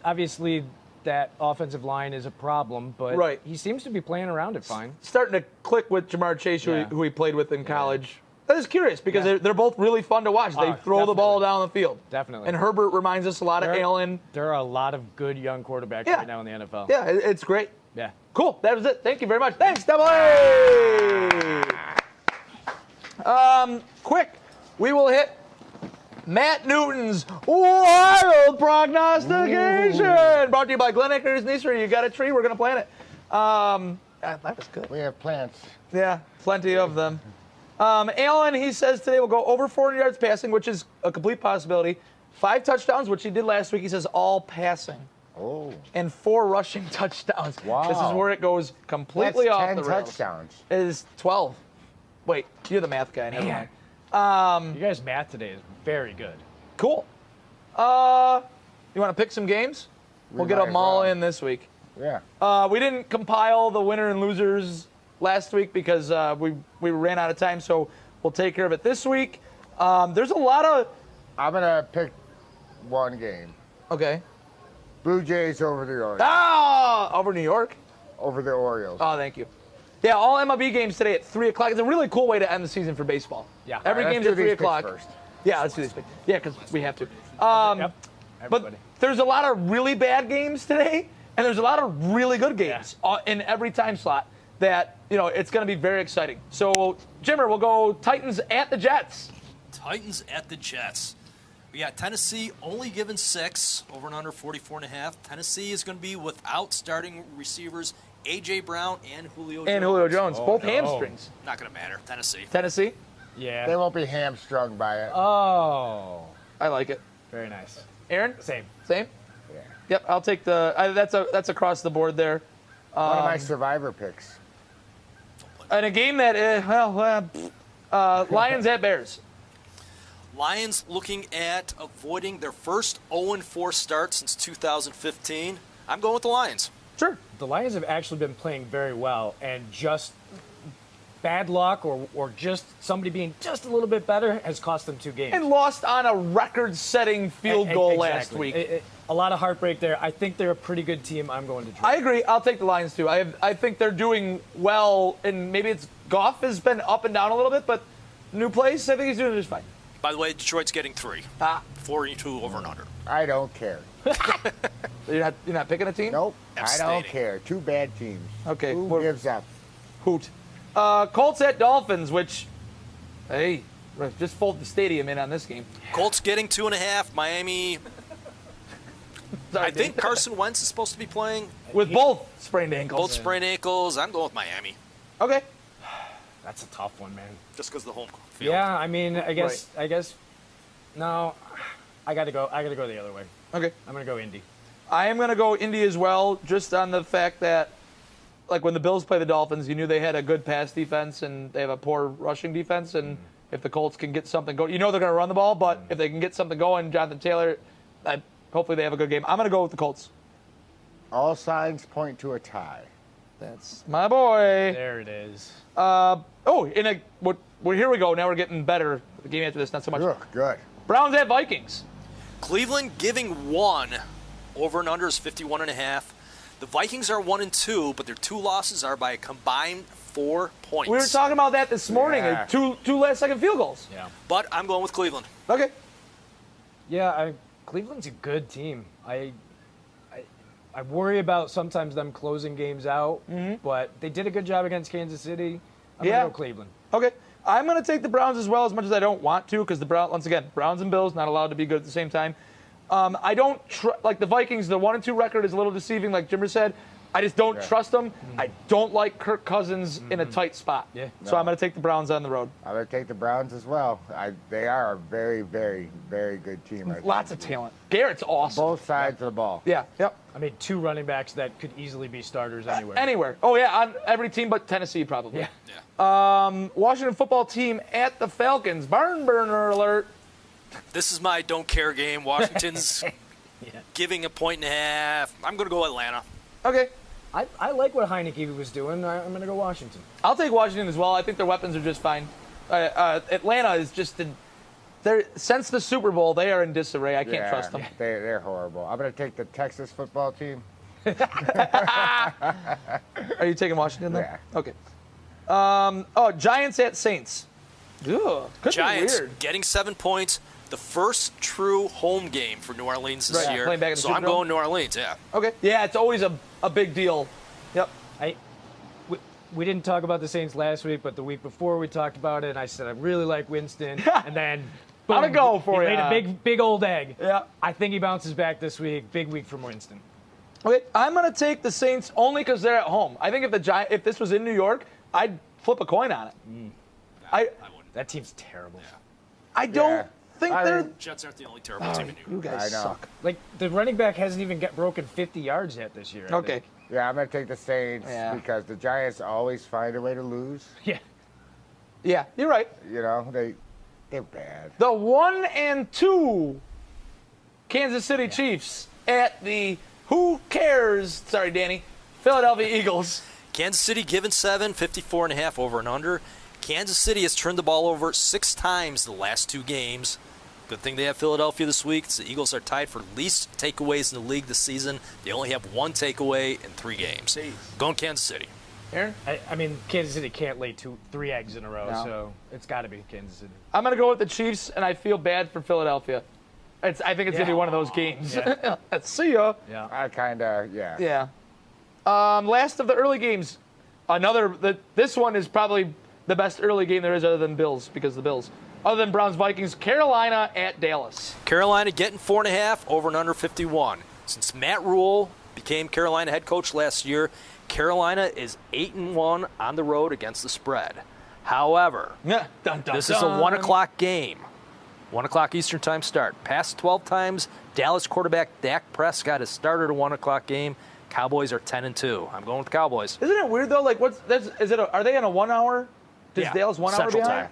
Speaker 7: obviously that offensive line is a problem, but
Speaker 2: Right.
Speaker 7: he seems to be playing around it fine.
Speaker 2: Starting to click with Jamar Chase,
Speaker 7: Yeah.
Speaker 2: who he played with in college. That is curious because
Speaker 7: Yeah.
Speaker 2: they're both really fun to watch. They throw the ball down the field.
Speaker 7: Definitely.
Speaker 2: And Herbert reminds us a lot of Allen.
Speaker 7: There are a lot of good young quarterbacks
Speaker 2: Yeah.
Speaker 7: right now in the NFL.
Speaker 2: Yeah, it's great.
Speaker 7: Yeah.
Speaker 2: Cool. That was it. Thank you very much. Thanks, Double A. Quick. We will hit Matt Newton's wild prognostication. Brought to you by Glen Acres Nicer. You got a tree? We're gonna plant it. That was good.
Speaker 3: We have plants.
Speaker 2: Yeah, plenty of them. Allen, he says today will go over 400 yards passing, which is a complete possibility. 5 touchdowns, which he did last week. He says all passing.
Speaker 3: Oh.
Speaker 2: And 4 rushing touchdowns.
Speaker 3: Wow.
Speaker 2: This is where it goes completely
Speaker 3: That's
Speaker 2: off
Speaker 3: 10
Speaker 2: the rails.
Speaker 3: touchdowns.
Speaker 2: It is 12. Wait, you're the math guy. Never
Speaker 7: Man.
Speaker 2: mind.
Speaker 7: You guys' math today is very good.
Speaker 2: Cool. You want to pick some games? We'll get
Speaker 3: might
Speaker 2: them all
Speaker 3: as well.
Speaker 2: in this week.
Speaker 3: Yeah.
Speaker 2: We didn't compile the winner and losers last week because we ran out of time, so we'll take care of it this week. There's a lot of...
Speaker 3: I'm going to pick one game.
Speaker 2: Okay.
Speaker 3: Blue Jays over the Orioles.
Speaker 2: Over New York.
Speaker 3: Over the Orioles.
Speaker 2: Oh, thank you. Yeah, all MLB games today at 3 o'clock. It's a really cool way to end the season for baseball.
Speaker 7: Yeah.
Speaker 2: Every
Speaker 3: All right,
Speaker 2: game's
Speaker 3: let's
Speaker 2: at
Speaker 3: do
Speaker 2: 3
Speaker 3: these picks
Speaker 2: o'clock.
Speaker 3: first.
Speaker 2: Yeah, let's do these picks. Yeah, because we have to.
Speaker 7: Yep.
Speaker 2: But
Speaker 7: Everybody.
Speaker 2: there's a lot of really bad games today, and there's a lot of really good games in every time slot that, it's going to be very exciting. So, Jimmer, we'll go Titans at the Jets.
Speaker 5: Titans at the Jets. We got Tennessee only given 6, over and under 44.5. Tennessee is going to be without starting receivers A.J. Brown and Julio Jones.
Speaker 2: And Julio Jones, both hamstrings.
Speaker 5: Not going to matter. Tennessee.
Speaker 2: Tennessee,
Speaker 7: Yeah.
Speaker 3: They won't be hamstrung by it.
Speaker 7: Oh.
Speaker 2: I like it.
Speaker 7: Very nice.
Speaker 2: Aaron,
Speaker 7: Same.
Speaker 2: same.
Speaker 3: Yeah.
Speaker 2: Yep, I'll take that's across the board there.
Speaker 3: One of my survivor picks.
Speaker 2: And a game that Lions at Bears.
Speaker 5: Lions looking at avoiding their first 0-4 start since 2015. I'm going with the Lions.
Speaker 2: Sure.
Speaker 7: The Lions have actually been playing very well, and just bad luck or just somebody being just a little bit better has cost them 2 games.
Speaker 2: And lost on a record-setting field goal last week.
Speaker 7: A lot of heartbreak there. I think they're a pretty good team. I'm going to Detroit.
Speaker 2: I agree. I'll take the Lions too. I think they're doing well, and maybe Goff has been up and down a little bit, but new place, I think he's doing just fine.
Speaker 5: By the way, Detroit's getting 3. 42 over and under.
Speaker 3: I don't care.
Speaker 2: You're not picking a team?
Speaker 3: Nope. I
Speaker 5: Abstaining.
Speaker 3: don't care. 2 bad teams.
Speaker 2: Okay.
Speaker 3: Who gives up?
Speaker 2: Hoot. Colts at Dolphins, which, hey, just fold the stadium in on this game.
Speaker 5: Colts getting 2.5. Miami.
Speaker 2: Sorry,
Speaker 5: I think
Speaker 2: Dave.
Speaker 5: Carson Wentz is supposed to be playing.
Speaker 2: With both sprained ankles.
Speaker 5: Both sprained ankles. I'm going with Miami.
Speaker 2: Okay.
Speaker 7: That's a tough one, man.
Speaker 5: Just because of the home field.
Speaker 7: Yeah, I mean, I guess. No, I got to go the other way.
Speaker 2: Okay.
Speaker 7: I'm going to go Indy.
Speaker 2: I am going to go Indy as well, just on the fact that, like, when the Bills play the Dolphins, you knew they had a good pass defense and they have a poor rushing defense. And if the Colts can get something going, they're going to run the ball, but if they can get something going, Jonathan Taylor, hopefully they have a good game. I'm going to go with the Colts.
Speaker 3: All signs point to a tie.
Speaker 2: That's my boy.
Speaker 7: There it is.
Speaker 2: Here we go. Now we're getting better. The game after this, not so much.
Speaker 3: Ugh, good.
Speaker 2: Browns at Vikings.
Speaker 5: Cleveland giving 1. Over and under is 51.5. The Vikings are 1-2, but their 2 losses are by a combined 4 points.
Speaker 2: We were talking about that this morning.
Speaker 3: Yeah.
Speaker 2: Two last-second field goals.
Speaker 7: Yeah.
Speaker 5: But I'm going with Cleveland.
Speaker 2: Okay.
Speaker 7: Yeah, Cleveland's a good team. I worry about sometimes them closing games out, but they did a good job against Kansas City. I'm going to go Cleveland.
Speaker 2: Okay. I'm going to take the Browns as well, as much as I don't want to, because once again, Browns and Bills not allowed to be good at the same time. I don't like the Vikings. The 1-2 record is a little deceiving, like Jimmer said. I just don't trust them. I don't like Kirk Cousins in a tight spot.
Speaker 7: Yeah.
Speaker 2: So I'm going to take the Browns on the road.
Speaker 3: I'm going to take the Browns as well. They are a very, very, very good team. I think.
Speaker 2: Lots of talent. Garrett's awesome.
Speaker 3: Both sides of the ball.
Speaker 2: Yeah. Yep.
Speaker 7: I mean, 2 running backs that could easily be starters anywhere.
Speaker 2: Anywhere. Oh yeah, on every team but Tennessee probably.
Speaker 7: Yeah.
Speaker 2: Washington football team at the Falcons. Barn burner alert.
Speaker 5: This is my don't care game. Washington's giving 1.5. I'm going to go Atlanta.
Speaker 2: Okay.
Speaker 7: I like what Heineke was doing. I'm going to go Washington.
Speaker 2: I'll take Washington as well. I think their weapons are just fine. Atlanta is just since the Super Bowl, they are in disarray. I can't trust them.
Speaker 3: They're horrible. I'm going to take the Texas football team.
Speaker 2: Are you taking Washington then?
Speaker 3: Yeah.
Speaker 2: Okay. Giants at Saints. Ugh, could
Speaker 5: Giants
Speaker 2: be weird.
Speaker 5: getting 7 points. The first true home game for New Orleans this
Speaker 2: Right,
Speaker 5: year.
Speaker 2: playing back in the
Speaker 5: So
Speaker 2: Superdome?
Speaker 5: I'm going New Orleans, yeah.
Speaker 2: Okay. Yeah, it's always a big deal. Yep.
Speaker 7: We didn't talk about the Saints last week, but the week before we talked about it, and I said I really like Winston, and then boom,
Speaker 2: How'd it go for
Speaker 7: he
Speaker 2: ya?
Speaker 7: laid a big old egg.
Speaker 2: Yeah.
Speaker 7: I think he bounces back this week. Big week from Winston.
Speaker 2: Okay, I'm gonna take the Saints only because they're at home. I think if this was in New York, I'd flip a coin on it.
Speaker 5: I wouldn't.
Speaker 7: That team's terrible.
Speaker 2: I don't think
Speaker 3: I
Speaker 2: they're.
Speaker 3: think-
Speaker 5: Jets aren't the only terrible team in New
Speaker 2: You
Speaker 5: York.
Speaker 2: guys
Speaker 3: I know.
Speaker 2: suck.
Speaker 7: Like the running back hasn't even broken 50 yards yet this year. I
Speaker 2: Okay.
Speaker 7: think.
Speaker 3: Yeah, I'm going to take the Saints
Speaker 2: Yeah.
Speaker 3: because the Giants always find a way to lose.
Speaker 7: Yeah.
Speaker 2: Yeah, you're right.
Speaker 3: You know, they're bad.
Speaker 2: The 1-2 Kansas City Chiefs at the who cares? Sorry, Danny. Philadelphia Eagles.
Speaker 5: Kansas City given 7, 54.5 over and under. Kansas City has turned the ball over 6 times the last 2 games. Good thing they have Philadelphia this week. The Eagles are tied for least takeaways in the league this season. They only have 1 takeaway in 3 games. Going Kansas City.
Speaker 2: Aaron?
Speaker 7: I mean, Kansas City can't lay 3 eggs in a row,
Speaker 2: No.
Speaker 7: so it's got to be Kansas City.
Speaker 2: I'm going to go with the Chiefs, and I feel bad for Philadelphia. I think it's going to be one of those games.
Speaker 7: Yeah.
Speaker 2: See ya.
Speaker 7: Yeah.
Speaker 3: I kind of, yeah.
Speaker 2: Yeah. Last of the early games. This one is probably the best early game there is other than Bills, because the Bills. Other than Browns Vikings, Carolina at Dallas.
Speaker 5: Carolina getting 4.5 over and under 51. Since Matt Rule became Carolina head coach last year, Carolina is 8-1 on the road against the spread. However,
Speaker 2: Yeah. Dun, dun,
Speaker 5: this is a 1 o'clock game. 1 o'clock Eastern time start. Past 12 times, Dallas quarterback Dak Prescott has started a 1 o'clock game. Cowboys are 10-2. I'm going with the Cowboys.
Speaker 2: Isn't it weird though? Like, are they in a 1 hour? Does
Speaker 7: Yeah.
Speaker 2: Dallas 1 hour
Speaker 5: Central
Speaker 2: behind?
Speaker 5: time.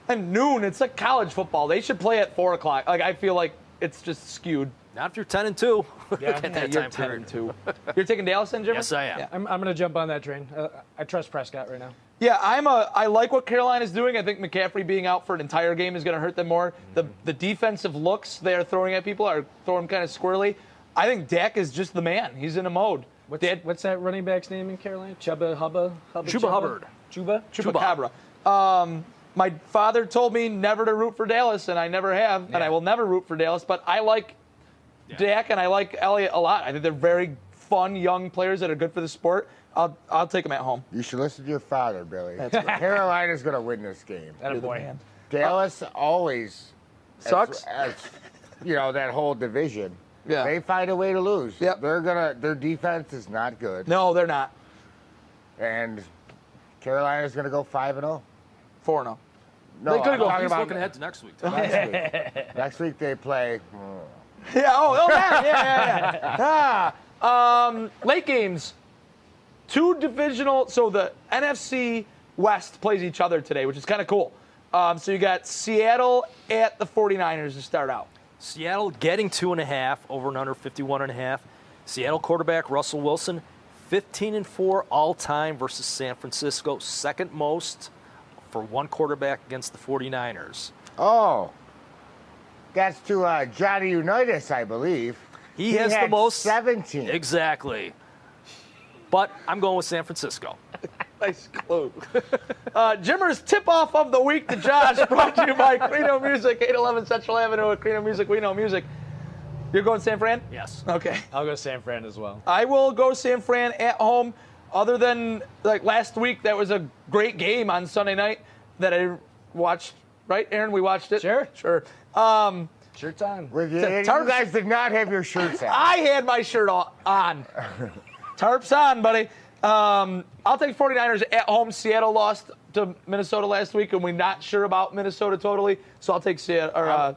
Speaker 2: And noon. It's like college football. They should play at 4 o'clock. Like, I feel like it's just skewed.
Speaker 5: Not if you're 10-2.
Speaker 7: Yeah.
Speaker 5: At that
Speaker 2: You're
Speaker 5: time
Speaker 2: 10
Speaker 5: period.
Speaker 2: and 2. You're taking Dallas then, Jimmy?
Speaker 5: Yes, I am.
Speaker 2: Yeah.
Speaker 7: I'm going to jump on that train. I trust Prescott right now.
Speaker 2: Yeah, I like what Carolina's doing. I think McCaffrey being out for an entire game is going to hurt them more. The defensive looks they are throwing at people are throwing kind of squirrely. I think Dak is just the man. He's in a mode.
Speaker 7: What's that running back's name in Carolina? Chuba Hubbard. Chuba?
Speaker 2: Chupacabra. My father told me never to root for Dallas, and I never have, and I will never root for Dallas. But I like Dak and I like Elliott a lot. I think they're very fun young players that are good for the sport. I'll take them at home.
Speaker 3: You should listen to your father, Billy. Carolina's going to win this game.
Speaker 7: Attaboy.
Speaker 3: Dallas always
Speaker 2: Sucks.
Speaker 3: as that whole division.
Speaker 2: Yeah.
Speaker 3: They find a way to lose.
Speaker 2: Yep.
Speaker 3: Their defense is not good.
Speaker 2: No, they're not.
Speaker 3: And Carolina's going to go 5-0.
Speaker 2: 4-0.
Speaker 3: No,
Speaker 2: They could've
Speaker 3: I'm
Speaker 2: gone-
Speaker 3: talking
Speaker 5: He's
Speaker 3: about
Speaker 5: looking ahead to next week.
Speaker 3: next week. Next week they play.
Speaker 2: Yeah. Oh, yeah. Late games. 2 divisional. So the NFC West plays each other today, which is kind of cool. So you got Seattle at the 49ers to start out.
Speaker 5: Seattle getting 2.5 over and under 51.5. Seattle quarterback Russell Wilson, 15-4 all time versus San Francisco, second most for one quarterback against the 49ers.
Speaker 3: Oh, that's to Johnny Unitas, I believe.
Speaker 5: He has the
Speaker 3: had
Speaker 5: most.
Speaker 3: 17.
Speaker 5: Exactly. But I'm going with San Francisco.
Speaker 2: Nice clue. Jimmer's tip-off of the week to Josh, brought to you by Crino Music, 811 Central Avenue at Crino Music. We know music. You're going San Fran?
Speaker 5: Yes.
Speaker 2: Okay.
Speaker 7: I'll go San Fran as well.
Speaker 2: I will go San Fran at home. Other than like last week, that was a great game on Sunday night that I watched. Right, Aaron? We watched it.
Speaker 7: Sure.
Speaker 2: Sure.
Speaker 7: Shirt's on.
Speaker 3: With you,
Speaker 2: Tarps-
Speaker 3: you guys did not have your shirts on.
Speaker 2: I had my shirt on. Tarps on, buddy. I'll take 49ers at home. Seattle lost to Minnesota last week, and we're not sure about Minnesota totally. So I'll take Seattle or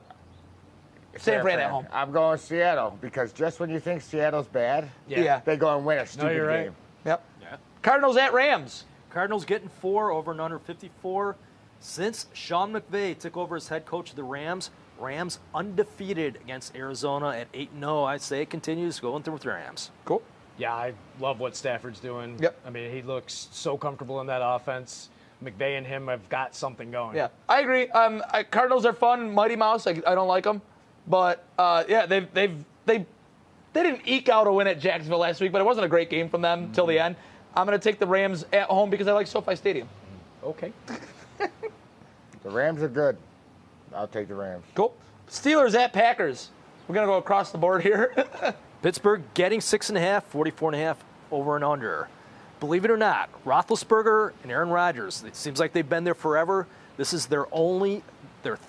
Speaker 2: San Fran at home.
Speaker 3: I'm going Seattle because just when you think Seattle's bad,
Speaker 2: Yeah.
Speaker 3: they go and win a stupid
Speaker 7: you're right.
Speaker 3: game.
Speaker 2: Yep. Cardinals at Rams.
Speaker 5: Cardinals getting 4 over and under 54. Since Sean McVay took over as head coach of the Rams, Rams undefeated against Arizona at 8-0. I'd say it continues going through with the Rams.
Speaker 2: Cool.
Speaker 7: Yeah, I love what Stafford's doing.
Speaker 2: Yep.
Speaker 7: I mean, he looks so comfortable in that offense. McVay and him have got something going.
Speaker 2: Yeah, I agree. Cardinals are fun. Mighty Mouse. I don't like them, but yeah, they didn't eke out a win at Jacksonville last week, but it wasn't a great game from them till the end. I'm going to take the Rams at home because I like SoFi Stadium.
Speaker 7: Okay.
Speaker 3: The Rams are good. I'll take the Rams.
Speaker 2: Cool. Steelers at Packers. We're going to go across the board here.
Speaker 5: Pittsburgh getting 6.5, 44.5 over and under. Believe it or not, Roethlisberger and Aaron Rodgers, it seems like they've been there forever. This is their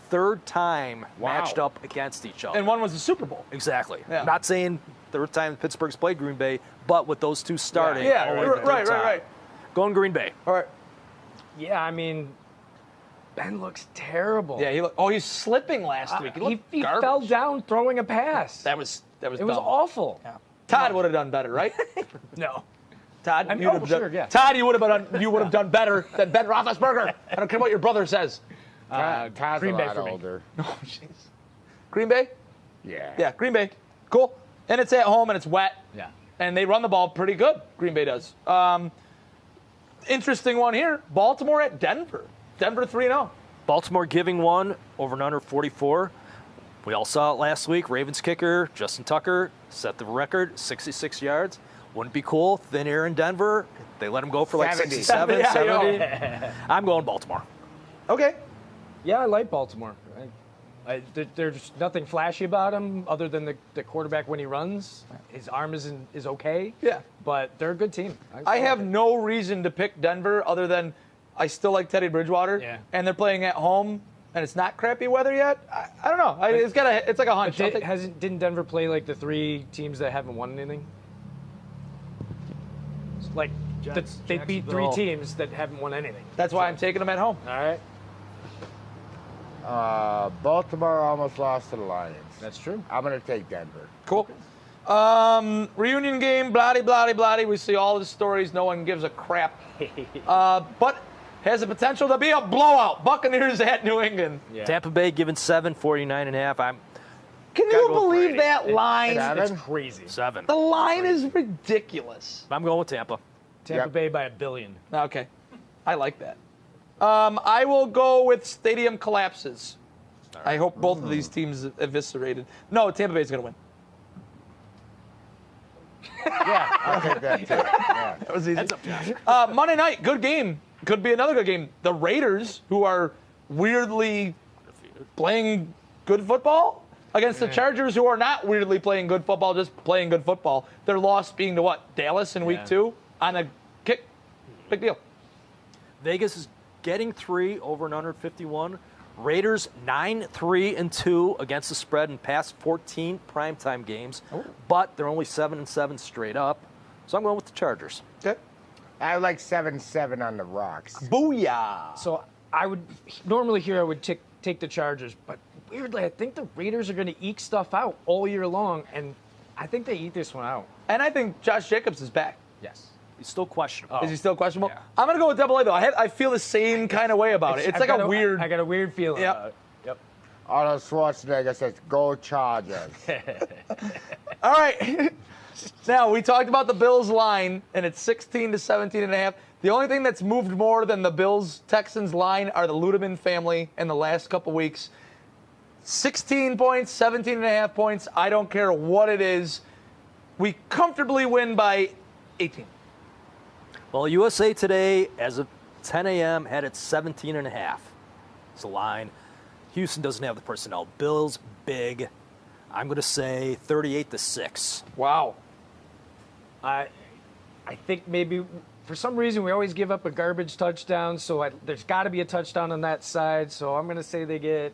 Speaker 5: third time matched up against each other.
Speaker 2: And one was the Super Bowl.
Speaker 5: Exactly.
Speaker 2: Yeah.
Speaker 5: I'm not saying third time Pittsburgh's played Green Bay, but with those two starting.
Speaker 2: Yeah,
Speaker 5: only the third
Speaker 2: right.
Speaker 5: time. Going Green Bay.
Speaker 2: All right.
Speaker 7: Yeah, I mean, Ben looks terrible.
Speaker 2: Yeah, he's slipping last week. He looked
Speaker 7: He
Speaker 2: garbage.
Speaker 7: fell down throwing a pass.
Speaker 2: That was
Speaker 7: it was
Speaker 2: dumb.
Speaker 7: awful.
Speaker 2: Yeah. Todd would have done better, right?
Speaker 7: No.
Speaker 2: Todd,
Speaker 7: I mean,
Speaker 2: you would
Speaker 7: oh,
Speaker 2: have
Speaker 7: sure,
Speaker 2: done,
Speaker 7: yeah.
Speaker 2: Todd, you would have done better than Ben Roethlisberger. I don't care what your brother says.
Speaker 3: Todd's
Speaker 7: Green
Speaker 3: a
Speaker 7: Bay
Speaker 3: lot
Speaker 7: for me.
Speaker 3: older.
Speaker 2: Oh, jeez. Green Bay?
Speaker 3: Yeah.
Speaker 2: Yeah, Green Bay. Cool. And it's at home and it's wet.
Speaker 7: Yeah.
Speaker 2: And they run the ball pretty good. Green Bay does. Interesting one here. Baltimore at Denver. Denver 3-0.
Speaker 5: Baltimore giving 1 over and under 44. We all saw it last week. Ravens kicker Justin Tucker set the record, 66 yards. Wouldn't be cool. Thin air in Denver. They let him go for like
Speaker 3: 70.
Speaker 5: 67,
Speaker 2: Yeah, I know.
Speaker 5: 70. I'm going Baltimore.
Speaker 2: Okay.
Speaker 7: Yeah, I like Baltimore. There's nothing flashy about him other than the quarterback when he runs. His arm is okay.
Speaker 2: Yeah.
Speaker 7: But they're a good team.
Speaker 2: I have no reason to pick Denver other than I still like Teddy Bridgewater.
Speaker 7: Yeah.
Speaker 2: And they're playing at home, and it's not crappy weather yet. I don't know. It's like a hunch.
Speaker 7: Didn't Denver play like the 3 teams that haven't won anything? Like they beat 3
Speaker 5: Jacksonville.
Speaker 7: teams that haven't won anything.
Speaker 2: That's why I'm taking them at home.
Speaker 7: All right.
Speaker 3: Baltimore almost lost to the Lions.
Speaker 7: That's true.
Speaker 3: I'm going to take Denver.
Speaker 2: Cool. Reunion game, bloody, bloody, bloody. We see all the stories. No one gives a crap. But has the potential to be a blowout. Buccaneers at New England.
Speaker 7: Yeah.
Speaker 5: Tampa Bay given 7, 49.5.
Speaker 2: Can
Speaker 5: Gotta
Speaker 2: you
Speaker 5: go with
Speaker 2: believe
Speaker 5: Brady.
Speaker 2: that line?
Speaker 3: Seven?
Speaker 7: It's crazy.
Speaker 5: 7.
Speaker 2: The line is ridiculous.
Speaker 5: I'm going with Tampa.
Speaker 7: Tampa
Speaker 3: Yep.
Speaker 7: Bay by $1 billion.
Speaker 2: Okay. I like that. I will go with stadium collapses. I hope both of these teams eviscerated. No, Tampa Bay's going to win.
Speaker 3: Yeah, I'll take that too. Yeah.
Speaker 2: That was easy.
Speaker 5: Heads up, Josh.
Speaker 2: Monday night, good game. Could be another good game. The Raiders, who are weirdly playing good football, against the Chargers, who are not weirdly playing good football, just playing good football. Their loss being to what? Dallas in week 2 on a kick. Big deal.
Speaker 5: Vegas is getting 3 over and under 51. Raiders 9-3-2 against the spread in past 14 primetime games, but they're only 7-7 straight up. So I'm going with the Chargers.
Speaker 2: Okay.
Speaker 3: I like 7-7 on the rocks.
Speaker 2: Booyah.
Speaker 7: So I would normally here I would take the Chargers, but weirdly I think the Raiders are going to eke stuff out all year long, and I think they eat this one out.
Speaker 2: And I think Josh Jacobs is back.
Speaker 7: Yes.
Speaker 5: He's still questionable.
Speaker 2: Is he still questionable?
Speaker 7: Yeah.
Speaker 2: I'm going to go with Double A, though. I feel the same kind of way about it. It's like a weird.
Speaker 7: I got a weird feeling
Speaker 2: Yep.
Speaker 7: about it. Yep.
Speaker 3: Arnold Schwarzenegger says, "Go Chargers."
Speaker 2: All right. Now, we talked about the Bills line, and it's 16 to 17.5. The only thing that's moved more than the Bills-Texans line are the Ludeman family in the last couple weeks. 16 points, 17.5 points. I don't care what it is. We comfortably win by 18.
Speaker 5: Well, USA Today, as of 10 a.m., had it 17.5. It's the line. Houston doesn't have the personnel. Bills, big. I'm going to say 38-6.
Speaker 2: Wow.
Speaker 7: I think maybe for some reason we always give up a garbage touchdown, so there's got to be a touchdown on that side. So I'm going to say they get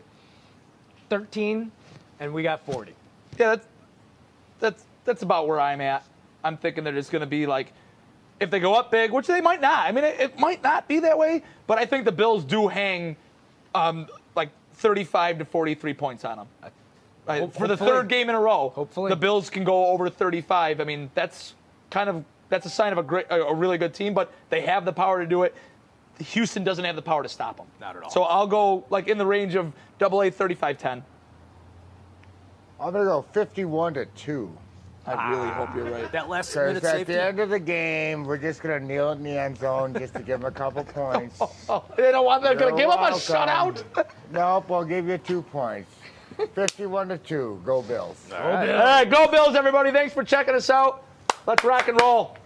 Speaker 7: 13, and we got 40.
Speaker 2: Yeah, that's about where I'm at. I'm thinking they're just going to be like, if they go up big, which they might not. I mean, it might not be that way, but I think the Bills do hang like 35 to 43 points on them. For the
Speaker 7: Hopefully.
Speaker 2: third game in a row,
Speaker 7: Hopefully.
Speaker 2: the Bills can go over 35. I mean, that's a sign of a really good team, but they have the power to do it. Houston doesn't have the power to stop them.
Speaker 5: Not at all.
Speaker 2: So I'll go like in the range of AA 35-10.
Speaker 3: I'm going to go 51-2.
Speaker 2: I really hope you're right.
Speaker 5: That last
Speaker 3: Because
Speaker 5: minute
Speaker 3: at
Speaker 5: safety.
Speaker 3: the end of the game, we're just going to kneel in the end zone just to give them a couple points.
Speaker 2: Oh, they don't want them to
Speaker 3: You're
Speaker 2: give them a
Speaker 3: welcome.
Speaker 2: shutout.
Speaker 3: Nope, we'll give you 2 points. 51-2. Go Bills.
Speaker 2: All right, go Bills, everybody. Thanks for checking us out. Let's rock and roll.